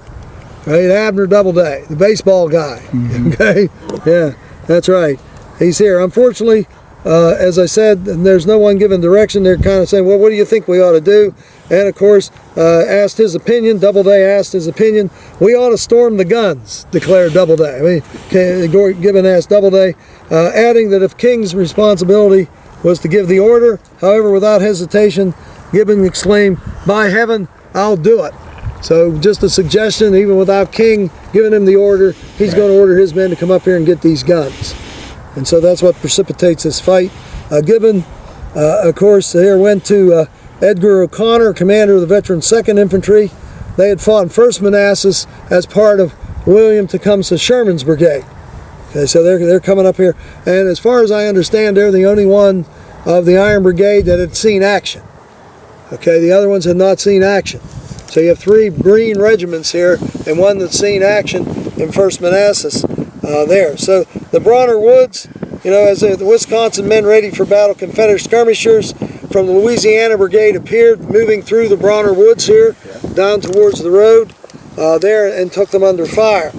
Right, Abner Doubleday, the baseball guy. Okay, yeah, that's right. He's here. Unfortunately, as I said, there's no one giving direction. They're kind of saying, well, what do you think we ought to do? And of course, asked his opinion. Doubleday asked his opinion. We ought to storm the guns, declared Doubleday. I mean, Gibbon asked Doubleday, adding that if King's responsibility was to give the order, however, without hesitation, Gibbon exclaimed, by heaven, I'll do it. So just a suggestion, even without King giving him the order, he's going to order his men to come up here and get these guns. And so that's what precipitates this fight. Gibbon, of course, here went to Edgar O'Connor, commander of the veteran 2nd Infantry. They had fought in 1st Manassas as part of William Tecumseh Sherman's brigade. Okay, so they're coming up here. And as far as I understand, they're the only one of the Iron Brigade that had seen action. Okay, the other ones had not seen action. So you have 3 green regiments here and one that's seen action in 1st Manassas there. So the Bronner Woods, you know, as the Wisconsin men ready for battle, Confederate skirmishers from the Louisiana Brigade appeared, moving through the Bronner Woods here, down towards the road there, and took them under fire.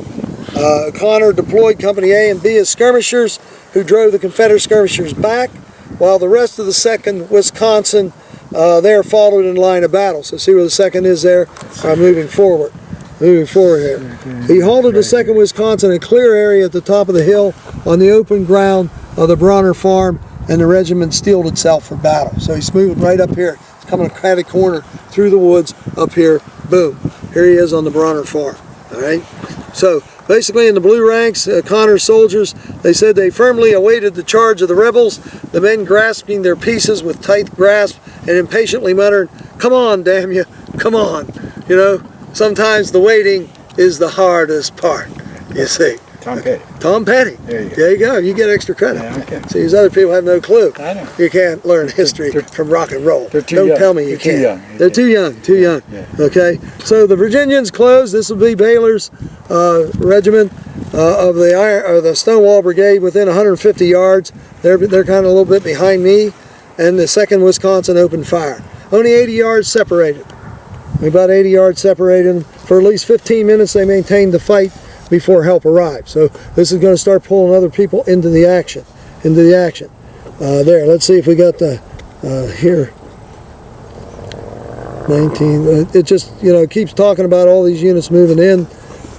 O'Connor deployed Company A and B as skirmishers, who drove the Confederate skirmishers back, while the rest of the 2nd Wisconsin there followed in line of battle. So see where the 2nd is there, moving forward here. He halted the 2nd Wisconsin in a clear area at the top of the hill on the open ground of the Bronner farm, and the regiment steeled itself for battle. So he's moving right up here. He's coming a catty corner through the woods up here. Boom. Here he is on the Bronner farm. All right. So basically in the blue ranks, Connor's soldiers, they said they firmly awaited the charge of the rebels, the men grasping their pieces with tight grasp and impatiently muttering, come on, damn you, come on. You know, sometimes the waiting is the hardest part, you see. Tom Petty. Tom Petty. There you go. You get extra credit. Yeah, okay. See, these other people have no clue. I know. You can't learn history from rock and roll. They're too Don't young. tell me you They're too can't. young. They're too young. Too young. Yeah. Okay. So the Virginians closed. This will be Baylor's regiment of the Stonewall Brigade within 150 yards. They're kind of a little bit behind me, and the 2nd Wisconsin opened fire. Only 80 yards separated. About 80 yards separated them. For at least 15 minutes, they maintained the fight before help arrived. So this is going to start pulling other people into the action. There, let's see if we got the here. 19. It just, you know, keeps talking about all these units moving in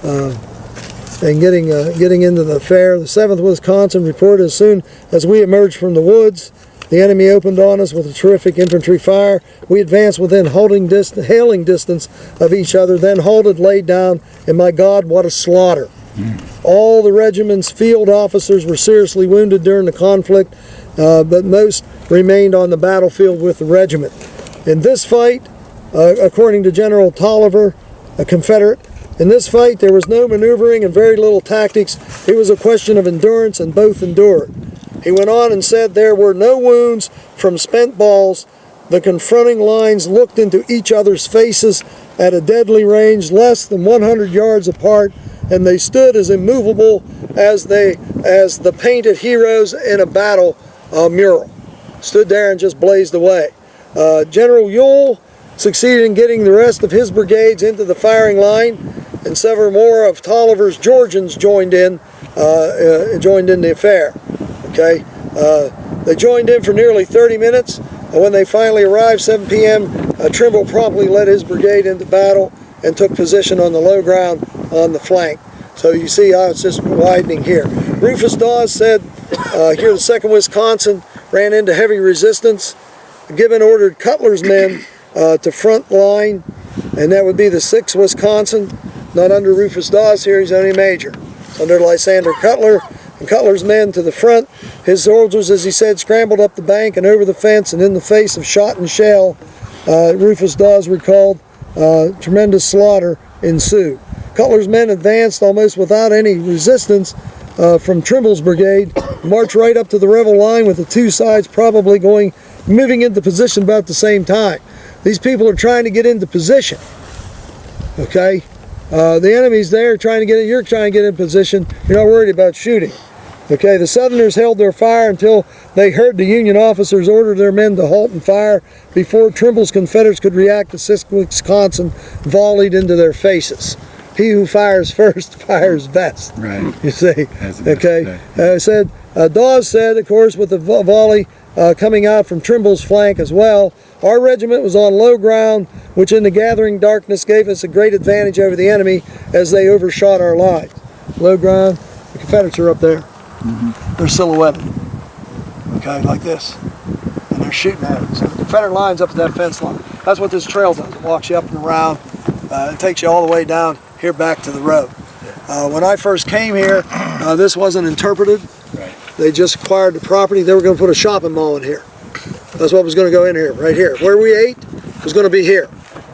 and getting into the fair. The 7th Wisconsin reported as soon as we emerged from the woods, the enemy opened on us with a terrific infantry fire. We advanced within hailing distance of each other, then halted, laid down, and my God, what a slaughter. All the regiment's field officers were seriously wounded during the conflict, but most remained on the battlefield with the regiment. In this fight, according to General Tolliver, a Confederate, in this fight there was no maneuvering and very little tactics. It was a question of endurance, and both endured. He went on and said there were no wounds from spent balls. The confronting lines looked into each other's faces at a deadly range less than 100 yards apart, and they stood as immovable as the painted heroes in a battle mural. Stood there and just blazed away. General Ewell succeeded in getting the rest of his brigades into the firing line, and several more of Tolliver's Georgians joined in the affair. Okay, they joined in for nearly 30 minutes, and when they finally arrived, 7 p.m., Trimble promptly led his brigade into battle and took position on the low ground on the flank. So you see how it's just widening here. Rufus Dawes said here the 2nd Wisconsin ran into heavy resistance. Gibbon ordered Cutler's men to front line, and that would be the 6th Wisconsin, not under Rufus Dawes here, he's only major. It's under Lysander Cutler. And Cutler's men to the front. His soldiers, as he said, scrambled up the bank and over the fence, and in the face of shot and shell, Rufus Dawes recalled, tremendous slaughter ensued. Cutler's men advanced almost without any resistance from Trimble's brigade march right up to the rebel line with the two sides probably moving into position about the same time. These people are trying to get into position. Okay? The enemy's there trying to get in, you're trying to get in position. You're not worried about shooting. Okay, the Southerners held their fire until they heard the Union officers order their men to halt and fire before Trimble's Confederates could react. The 6th Wisconsin volleyed into their faces. He who fires first fires best. Right. You see. Okay. Right. Dawes said, of course, with the volley coming out from Trimble's flank as well, our regiment was on low ground, which in the gathering darkness gave us a great advantage over the enemy as they overshot our lines. Low ground, the Confederates are up there. They're silhouetted, okay, like this, and they're shooting at it. So the Confederate line's up at that fence line. That's what this trail does. It walks you up and around. It takes you all the way down here back to the road. When I first came here, this wasn't interpreted. Right. They just acquired the property. They were going to put a shopping mall in here. That's what was going to go in here, right here. Where we ate was going to be here.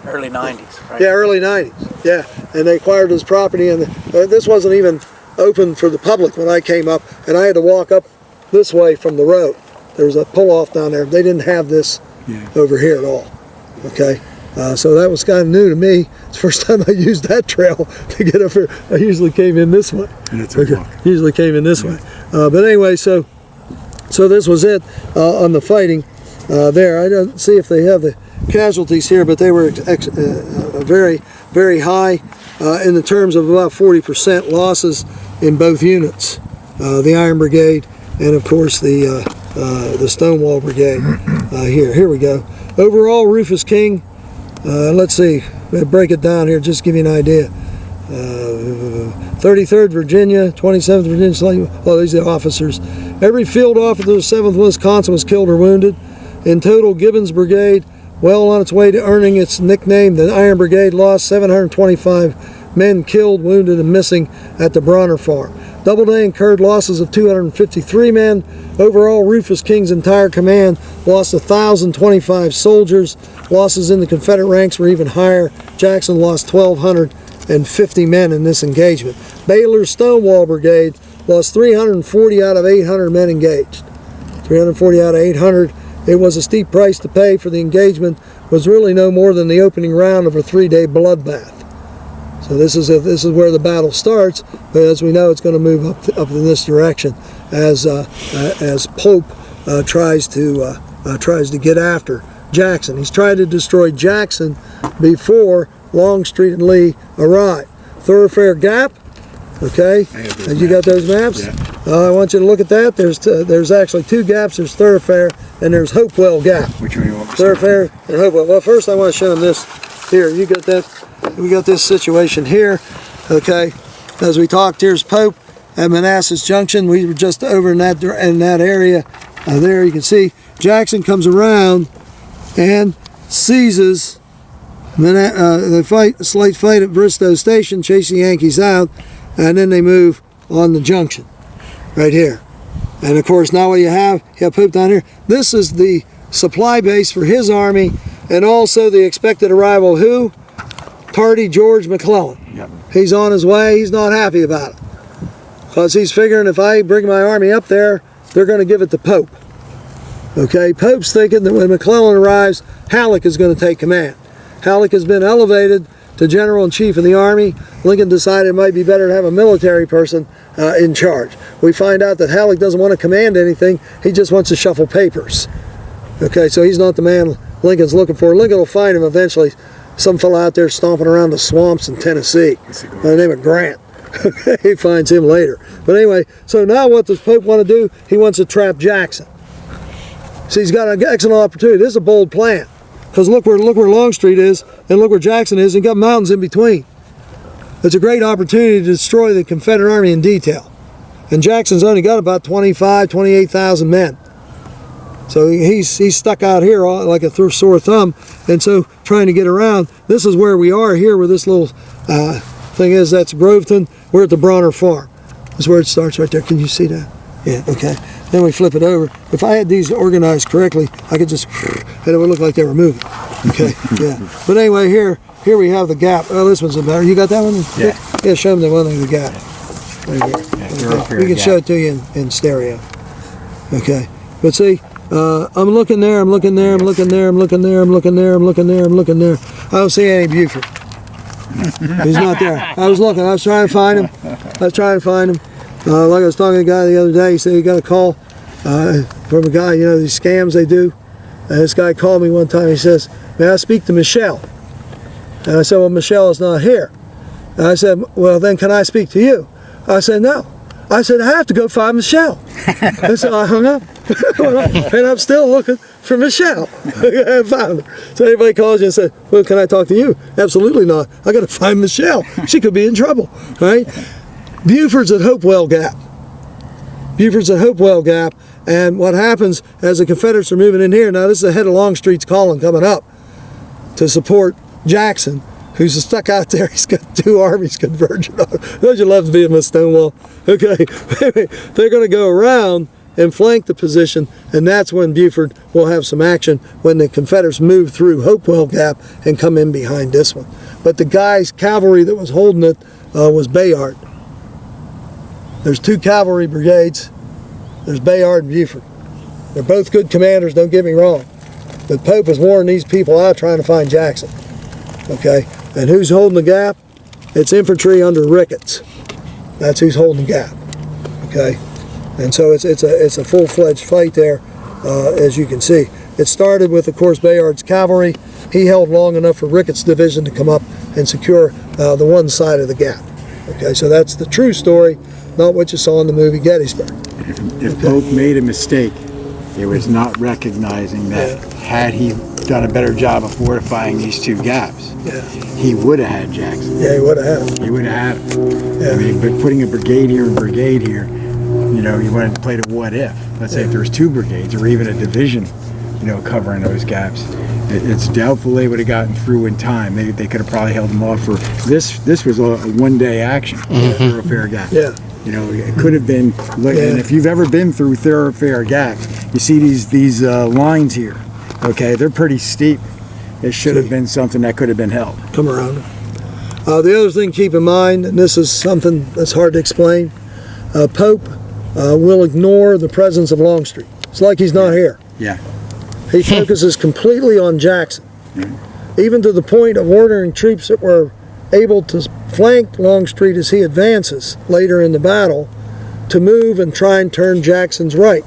Early 90s, right? Yeah, early 90s. Yeah, and they acquired this property, and this wasn't even open for the public when I came up, and I had to walk up this way from the road. There was a pull-off down there. They didn't have this over here at all. Okay, so that was kind of new to me. It's the first time I used that trail to get up here. I usually came in this way. And it's a walk. Usually came in this way. But anyway, so this was it on the fighting there. I don't see if they have the casualties here, but they were very, very high in the terms of about 40% losses in both units, the Iron Brigade and of course the Stonewall Brigade. Here we go. Overall, Rufus King, let's see, break it down here, just to give you an idea. 33rd Virginia, 27th Virginia, well, these are the officers. Every field officer of the 7th Wisconsin was killed or wounded. In total, Gibbon's Brigade, well on its way to earning its nickname, the Iron Brigade, lost 725 men killed, wounded, and missing at the Bronner Farm. Doubleday incurred losses of 253 men. Overall, Rufus King's entire command lost 1,025 soldiers. Losses in the Confederate ranks were even higher. Jackson lost 1,250 men in this engagement. Baylor's Stonewall Brigade lost 340 out of 800 men engaged. 340 out of 800. It was a steep price to pay for the engagement. Was really no more than the opening round of a 3-day bloodbath. So this is where the battle starts, but as we know, it's going to move up in this direction as Pope tries to get after Jackson. He's trying to destroy Jackson before Longstreet and Lee arrive. Thoroughfare Gap. Okay, you got those maps? Yeah. I want you to look at that. There's actually two gaps. There's Thoroughfare and there's Hopewell Gap. Which one do you want? Thoroughfare and Hopewell. Well, first I want to show them this. Here, you got that. We got this situation here. Okay, as we talked, here's Pope at Manassas Junction. We were just over in that area. There you can see Jackson comes around and seizes. They fight a slight fight at Bristow Station, chase the Yankees out, and then they move on the junction right here. And of course, now what you have Pope down here. This is the supply base for his army, and also the expected arrival of who? Tardy George McClellan. Yep. He's on his way. He's not happy about it because he's figuring if I bring my army up there, they're going to give it to Pope. Okay, Pope's thinking that when McClellan arrives, Halleck is going to take command. Halleck has been elevated to General-in-Chief of the Army. Lincoln decided it might be better to have a military person in charge. We find out that Halleck doesn't want to command anything. He just wants to shuffle papers. Okay, so he's not the man Lincoln's looking for. Lincoln will find him eventually. Some fellow out there stomping around the swamps in Tennessee by the name of Grant. He finds him later. But anyway, so now what does Pope want to do? He wants to trap Jackson. See, he's got an excellent opportunity. This is a bold plan. Because look where Longstreet is, and look where Jackson is, and got mountains in between. It's a great opportunity to destroy the Confederate Army in detail. And Jackson's only got about 28,000 men. So he's stuck out here like a sore thumb, and so trying to get around. This is where we are here, where this little thing is. That's Groveton. We're at the Bronner Farm. That's where it starts right there. Can you see that? Yeah, okay. Then we flip it over. If I had these organized correctly, I could just, and it would look like they were moving. Okay, yeah. But anyway, here we have the gap. Oh, this one's better. You got that one? Yeah. Yeah, show them the one in the gap. Right here. Yeah, okay. We can show it to you in stereo. Okay, but see, I'm looking there, I'm looking there, I'm looking there, I'm looking there, I'm looking there, I'm looking there, I'm looking there. I don't see any Buford. He's not there. I was looking, I was trying to find him. Like I was talking to a guy the other day, he said he got a call from a guy, you know, these scams they do. And this guy called me one time, he says, may I speak to Michelle? And I said, well, Michelle is not here. And I said, well, then can I speak to you? I said, no. I said, I have to go find Michelle. And so I hung up. And I'm still looking for Michelle. I found her. So anybody calls you and says, well, can I talk to you? Absolutely not. I got to find Michelle. She could be in trouble, right? Buford's at Hopewell Gap. Buford's at Hopewell Gap. And what happens as the Confederates are moving in here, now this is the head of Longstreet's column coming up to support Jackson, who's stuck out there. He's got 2 armies converging on him. Don't you love to be in Stonewall? Okay, they're going to go around and flank the position, and that's when Buford will have some action when the Confederates move through Hopewell Gap and come in behind this one. But the guys, cavalry that was holding it was Bayard. There's 2 cavalry brigades. There's Bayard and Buford. They're both good commanders, don't get me wrong. But Pope is warning these people out trying to find Jackson. Okay, and who's holding the gap? It's infantry under Ricketts. That's who's holding the gap. Okay, and so it's a full-fledged fight there, as you can see. It started with, of course, Bayard's cavalry. He held long enough for Ricketts' division to come up and secure the one side of the gap. Okay, so that's the true story, not what you saw in the movie Gettysburg. If Pope made a mistake, it was not recognizing that had he done a better job of fortifying these 2 gaps, he would have had Jackson. Yeah, he would have had him. He would have had him. Yeah. I mean, but putting a brigade here and brigade here, you know, you wanted to play the what if. Let's say if there was 2 brigades or even a division, you know, covering those gaps. It's doubtful they would have gotten through in time. They could have probably held them off for this. This was a one-day action. Thoroughfare Gap. Yeah. You know, it could have been. And if you've ever been through Thoroughfare Gap, you see these lines here. Okay, they're pretty steep. It should have been something that could have been held. Come around. The other thing to keep in mind, and this is something that's hard to explain, Pope will ignore the presence of Longstreet. It's like he's not here. Yeah. He focuses completely on Jackson, even to the point of ordering troops that were able to flank Longstreet as he advances later in the battle to move and try and turn Jackson's right.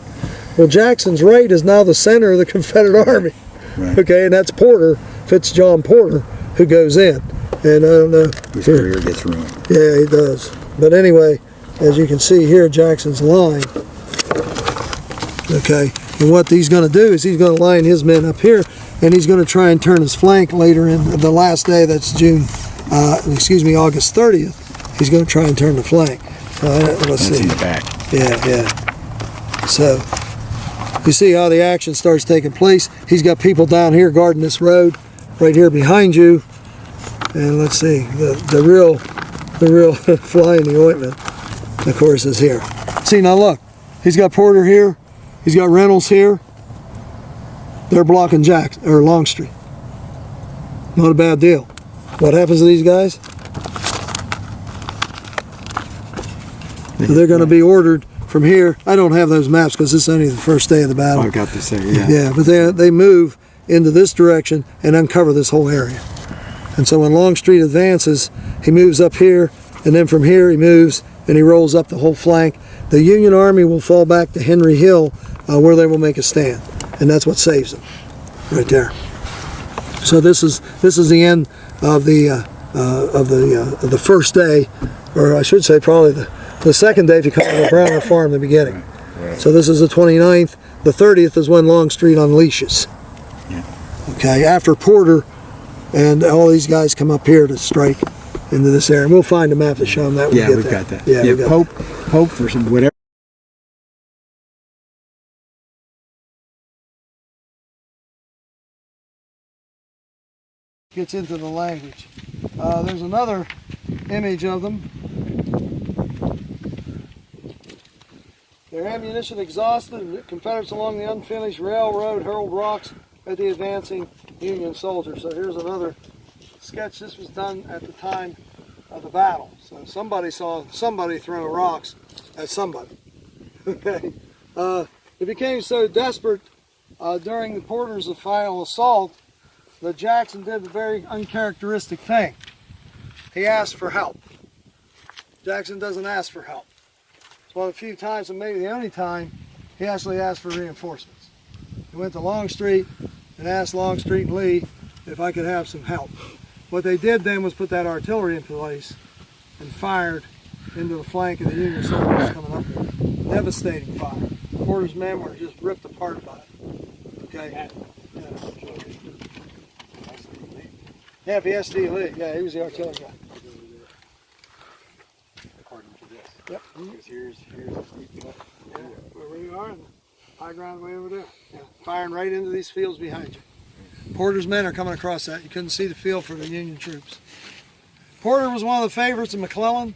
Well, Jackson's right is now the center of the Confederate Army. Right. Okay, and that's Porter, John Porter, who goes in. And I don't know. His career gets ruined. Yeah, he does. But anyway, as you can see here, Jackson's line. Okay, and what he's going to do is he's going to line his men up here, and he's going to try and turn his flank later in the last day. That's August 30th. He's going to try and turn the flank. Let's see. In the back. Yeah. So you see how the action starts taking place. He's got people down here guarding this road, right here behind you. And let's see, the real fly in the ointment, of course, is here. See, now look, he's got Porter here. He's got Reynolds here. They're blocking Jackson or Longstreet. Not a bad deal. What happens to these guys? They're going to be ordered from here. I don't have those maps because this is only the first day of the battle. I've got to say, yeah. Yeah, but they move into this direction and uncover this whole area. And so when Longstreet advances, he moves up here, and then from here he moves and he rolls up the whole flank. The Union Army will fall back to Henry Hill, where they will make a stand, and that's what saves them, right there. So this is the end of the first day, or I should say probably the second day if you count the Browner Farm, the beginning. Right. So this is the 29th. The 30th is when Longstreet unleashes. Yeah. Okay, after Porter and all these guys come up here to strike into this area. And we'll find a map to show them that. Yeah, we've got that. Yeah, Pope for some whatever. Gets into the language. There's another image of them. Their ammunition exhausted, the Confederates along the unfinished railroad hurled rocks at the advancing Union soldiers. So here's another sketch. This was done at the time of the battle. So somebody saw somebody throw rocks at somebody. Okay. It became so desperate during the Porter's final assault that Jackson did a very uncharacteristic thing. He asked for help. Jackson doesn't ask for help. It's one of the few times, and maybe the only time, he actually asked for reinforcements. He went to Longstreet and asked Longstreet and Lee if I could have some help. What they did then was put that artillery in place and fired into the flank of the Union soldiers coming up there. Devastating fire. Porter's men were just ripped apart by it. Okay. Yeah, B.S.D. Lee. Yeah, he was the artillery guy. According to this. Yep. Because here's Yeah, where we are, and the high ground way over there. Yeah, firing right into these fields behind you. Porter's men are coming across that. You couldn't see the field for the Union troops. Porter was one of the favorites of McClellan.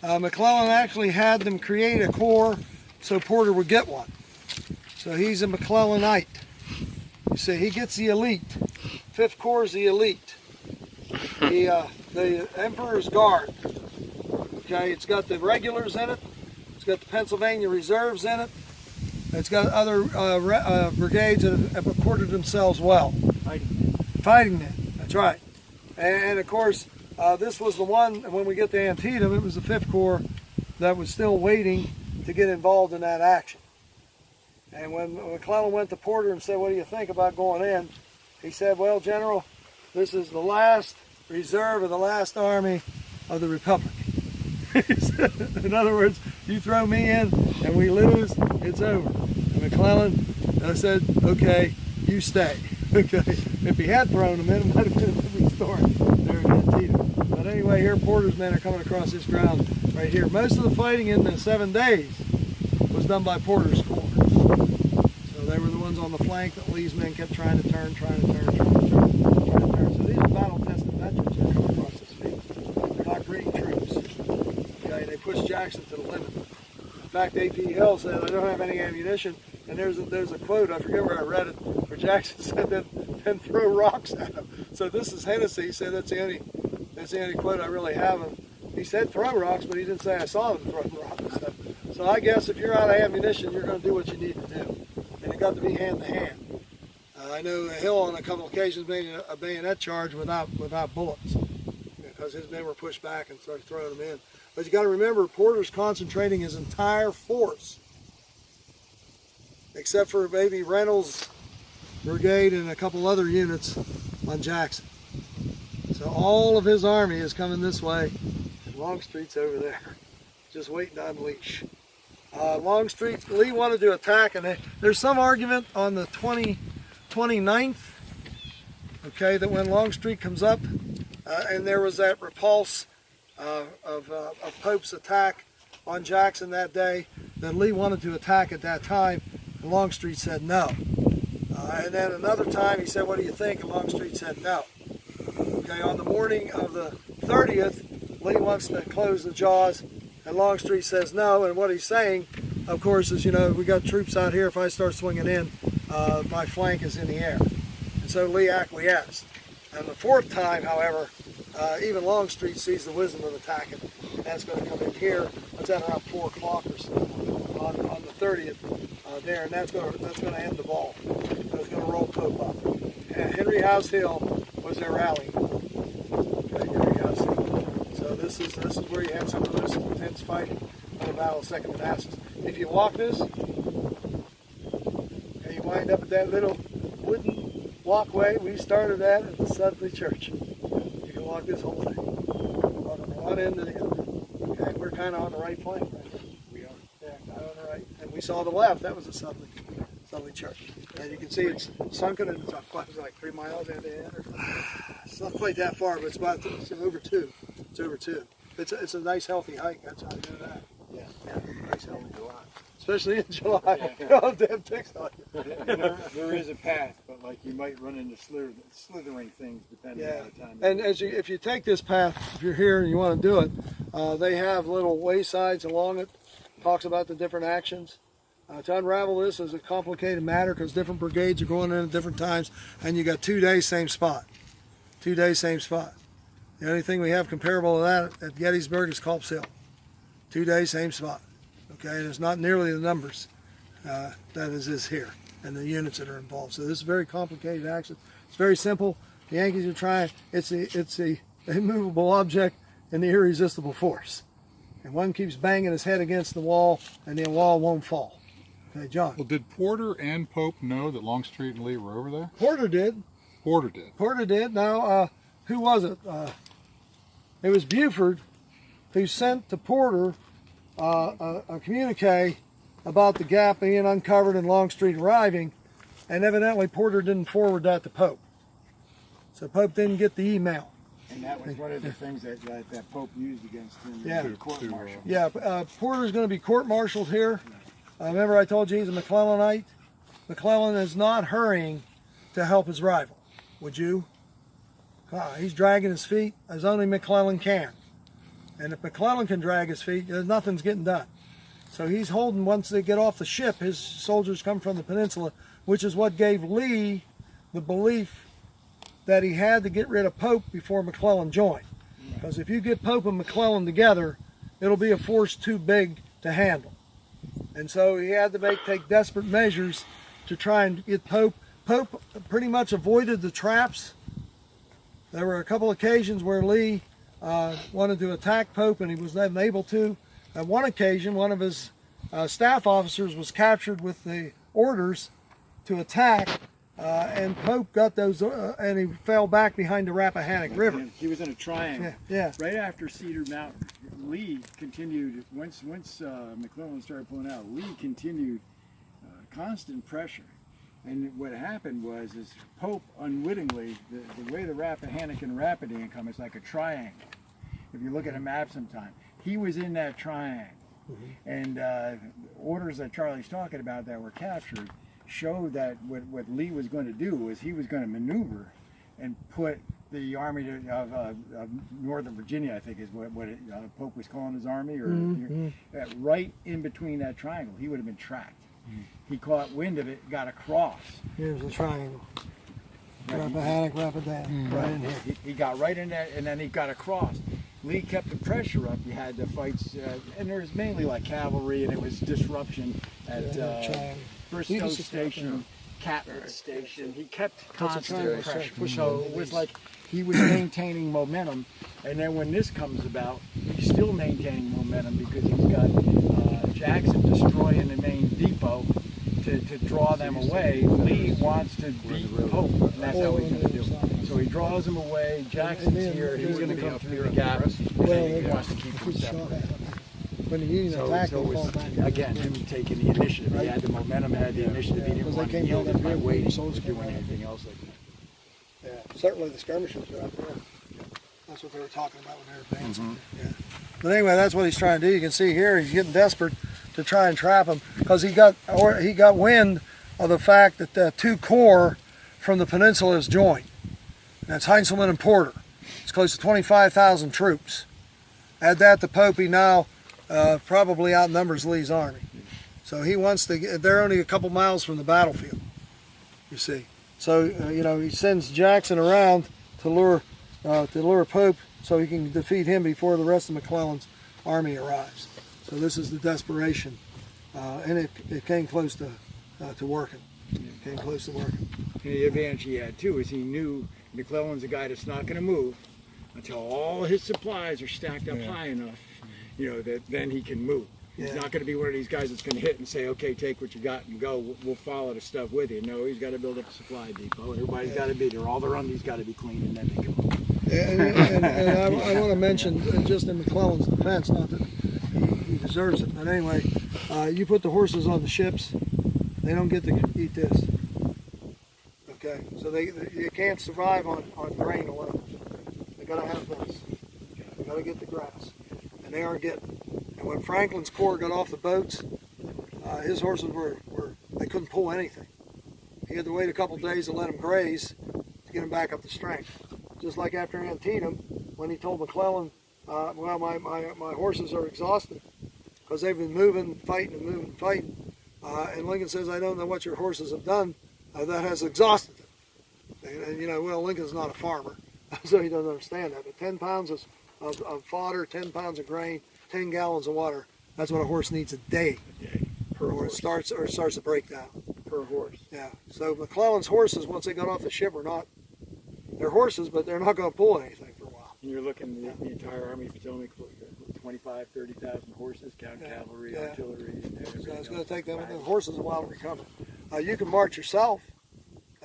McClellan actually had them create a corps so Porter would get one. So he's a McClellanite. You see, he gets the elite. 5th Corps is the elite. The Emperor's Guard. Okay, it's got the regulars in it. It's got the Pennsylvania Reserves in it. It's got other brigades that have quartered themselves well. Fighting men, that's right. And of course, this was the one, when we get to Antietam, it was the 5th Corps that was still waiting to get involved in that action. And when McClellan went to Porter and said, what do you think about going in? He said, well, General, this is the last reserve of the last army of the Republic. In other words, you throw me in and we lose, it's over. And McClellan said, okay, you stay. Okay. If he had thrown them in, it might have been a different story there in Antietam. But anyway, here Porter's men are coming across this ground right here. Most of the fighting in the 7 days was done by Porter's corps. So they were the ones on the flank that Lee's men kept trying to turn. So these are battle-tested veterans that are coming across this field. They're not green troops. Okay, they pushed Jackson to the limit. In fact, A.P. Hill said, I don't have any ammunition. And there's a quote, I forget where I read it, where Jackson said, then throw rocks at him. So this is Hennessy. He said that's the only quote I really have. And he said throw rocks, but he didn't say I saw them throw rocks. So I guess if you're out of ammunition, you're going to do what you need to do. And it got to be hand to hand. I know Hill on a couple of occasions made a bayonet charge without bullets because his men were pushed back and started throwing them in. But you got to remember, Porter's concentrating his entire force, except for maybe Reynolds' brigade and a couple other units on Jackson. So all of his army is coming this way, and Longstreet's over there, just waiting to unleash. Longstreet, Lee wanted to attack, and there's some argument on the 29th, okay, that when Longstreet comes up, and there was that repulse of Pope's attack on Jackson that day, that Lee wanted to attack at that time, and Longstreet said no. And then another time he said, what do you think? And Longstreet said no. Okay, on the morning of the 30th, Lee wants to close the jaws, and Longstreet says no. And what he's saying, of course, is, you know, we got troops out here. If I start swinging in, my flank is in the air. And so Lee acquiesced. And the 4th time, however, even Longstreet sees the wisdom of attacking. And that's going to come in here. It's at around 4 o'clock or so on the 30th there, and that's going to end the ball. It's going to roll Pope up. And Henry House Hill was their rallying point. Okay, Henry House Hill. So this is where you had some of the most intense fighting in the Battle of Second Manassas. If you walk this, and you wind up at that little wooden walkway we started at the Sudley Church. You can walk this whole thing. Walk from one end to the other. Okay, we're kind of on the right flank right here. We are. Yeah, kind of on the right. And we saw the left, that was the Sudley Church. And you can see it's sunken, and it's like 3 miles end to end. It's not quite that far, but it's over 2. It's over 2. It's a nice healthy hike, that's how you do that. Yeah, nice healthy July. Especially in July. Oh, damn ticks on you. There is a path, but like you might run into slithering things depending on the time. And if you take this path, if you're here and you want to do it, they have little waysides along it. Talks about the different actions. To unravel this is a complicated matter because different brigades are going in at different times, and you got 2 days, same spot. 2 days, same spot. The only thing we have comparable to that at Gettysburg is Culp's Hill. 2 days, same spot. Okay, and it's not nearly the numbers that is here, and the units that are involved. So this is a very complicated action. It's very simple. The Yankees are trying. It's a immovable object and the irresistible force. And one keeps banging his head against the wall, and the wall won't fall. Okay, John. Well, did Porter and Pope know that Longstreet and Lee were over there? Porter did. Porter did. Porter did. Now, who was it? It was Buford who sent to Porter a communique about the gap being uncovered and Longstreet arriving, and evidently Porter didn't forward that to Pope. So Pope didn't get the email. And that was one of the things that Pope used against him Yeah. in the court-martial. Yeah, Porter's going to be court-martialed here. Remember I told you he's a McClellanite? McClellan is not hurrying to help his rival. Would you? He's dragging his feet as only McClellan can. And if McClellan can drag his feet, nothing's getting done. So he's holding, once they get off the ship, his soldiers come from the peninsula, which is what gave Lee the belief that he had to get rid of Pope before McClellan joined. Because if you get Pope and McClellan together, it'll be a force too big to handle. And so he had to take desperate measures to try and get Pope. Pope pretty much avoided the traps. There were a couple occasions where Lee wanted to attack Pope and he was unable to. At one occasion, one of his staff officers was captured with the orders to attack, and Pope got those, and he fell back behind the Rappahannock River. He was in a triangle. Yeah. Right after Cedar Mountain, Lee continued, once McClellan started pulling out, Lee continued constant pressure. And what happened was Pope unwittingly, the way the Rappahannock and Rapidan come, it's like a triangle. If you look at a map sometime, he was in that triangle. And orders that Charlie's talking about that were captured showed that what Lee was going to do was he was going to maneuver and put the army of Northern Virginia, I think is what Pope was calling his army, or right in between that triangle. He would have been tracked. He caught wind of it, got across. Here's the triangle. Rappahannock, Rapidan, right in here. He got right in there, and then he got across. Lee kept the pressure up. You had the fights, and there was mainly like cavalry, and it was disruption at Bristow Station, Catlet Station. He kept constant pressure. So it was like he was maintaining momentum, and then when this comes about, he's still maintaining momentum because he's got Jackson destroying the main depot to draw them away. Lee wants to beat Pope, and that's how he's going to do it. So he draws him away. Jackson's here. He's going to come through the gap. He wants to keep him separate. When the Union attacked, so it was, again, him taking the initiative. He had the momentum, had the initiative. He didn't want to yield it by waiting or doing anything else like that. Yeah, certainly the skirmishers are out there. That's what they were talking about when they were advancing. Yeah. But anyway, that's what he's trying to do. You can see here he's getting desperate to try and trap him because he got wind of the fact that the two corps from the peninsula is joined. That's Heintzelman and Porter. It's close to 25,000 troops. Add that to Pope, he now probably outnumbers Lee's army. So he wants to get, they're only a couple miles from the battlefield, you see. So, he sends Jackson around to lure Pope so he can defeat him before the rest of McClellan's army arrives. So this is the desperation, and it came close to working. It came close to working. And the advantage he had too is he knew McClellan's a guy that's not going to move until all his supplies are stacked up high enough, that then he can move. He's not going to be one of these guys that's going to hit and say, okay, take what you got and go. We'll follow the stuff with you. No, he's got to build up a supply depot. Everybody's got to be there. All the undies got to be clean, and then they can move. And I want to mention, just in McClellan's defense, not that he deserves it, but anyway, you put the horses on the ships, they don't get to eat this. Okay, so they can't survive on grain alone. They got to have this. They got to get the grass, and they aren't getting it. And when Franklin's corps got off the boats, his horses they couldn't pull anything. He had to wait a couple days to let them graze to get them back up to strength. Just like after Antietam, when he told McClellan, well, my horses are exhausted because they've been moving, fighting, and moving, fighting. And Lincoln says, I don't know what your horses have done that has exhausted them. And well, Lincoln's not a farmer, so he doesn't understand that. But 10 pounds of fodder, 10 pounds of grain, 10 gallons of water, that's what a horse needs a day per horse. it starts to break down. Per horse. Yeah. So McClellan's horses, once they got off the ship, they're horses, but they're not going to pull anything for a while. And you're looking at the entire Army of Potomac, 25, 30,000 horses, count cavalry, artillery. And so it's going to take them the horses a while to recover. You can march yourself,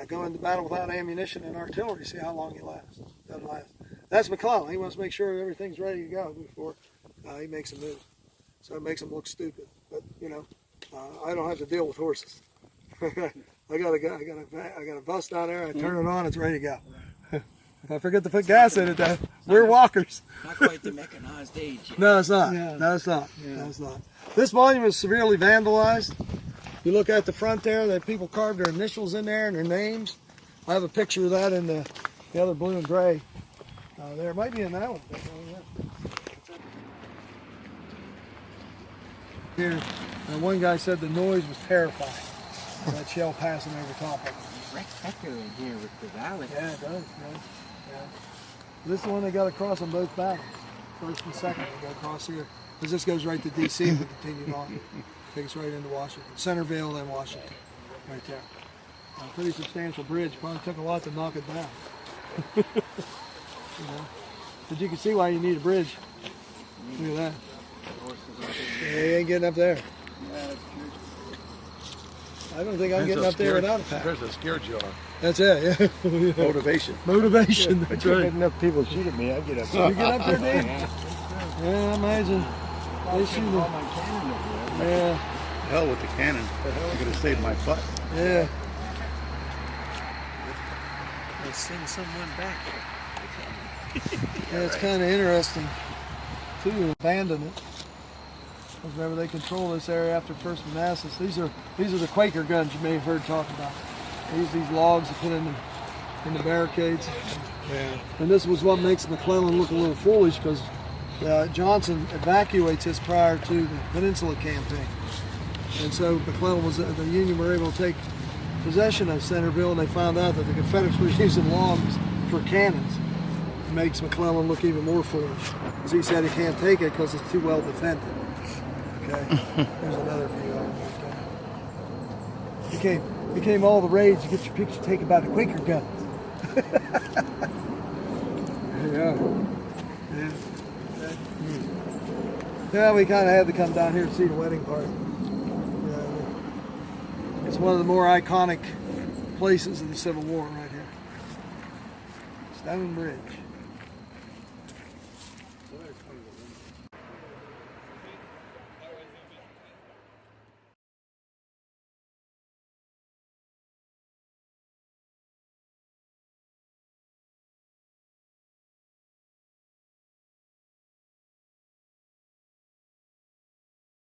go into battle without ammunition and artillery, see how long you last. Doesn't last. That's McClellan. He wants to make sure everything's ready to go before he makes a move. So it makes him look stupid. But I don't have to deal with horses. I got a bus down there. I turn it on. It's ready to go. If I forget to put gas in it, though, we're walkers. Not quite the mechanized age yet. No, it's not. No, it's not. Yeah. No, it's not. This monument is severely vandalized. You look at the front there, that people carved their initials in there and their names. I have a picture of that in the other blue and gray. There it might be in that one. Here, one guy said the noise was terrifying. That shell passing over top of it. Wrecked echo in here with the valley. Yeah, it does. Yeah. This is the one they got across on both battles. First and second, they go across here. Because this goes right to D.C. and we continue on. Takes right into Washington. Centerville, then Washington. Right there. Pretty substantial bridge. Probably took a lot to knock it down. But you can see why you need a bridge. Look at that. Yeah, he ain't getting up there. I don't think I'm getting up there without a pack. There's a scare jar. That's it, yeah. Motivation. Motivation, But that's you right. get enough people shoot at me, I get up there. You get up there, Dave? Yeah, I imagine. They shoot them. Yeah, Hell with the cannon. I'm going to save my butt. yeah. Let's send someone back. Yeah, it's kind of interesting, too, to abandon it. Because remember, they control this area after First Manassas. These are the Quaker guns you may have heard talk about. They use these logs to put in the barricades. Yeah. And this was what makes McClellan look a little foolish, because Johnson evacuates this prior to the Peninsula Campaign. And so McClellan the Union were able to take possession of Centerville, and they found out that the Confederates were using logs for cannons. It makes McClellan look even more foolish, because he said he can't take it because it's too well defended. Okay, there's another view of it. Became all the rage to get your picture taken by the Quaker guns. Yeah, we kind of had to come down here to see the wedding party. It's one of the more iconic places of the Civil War right here. Stone Bridge.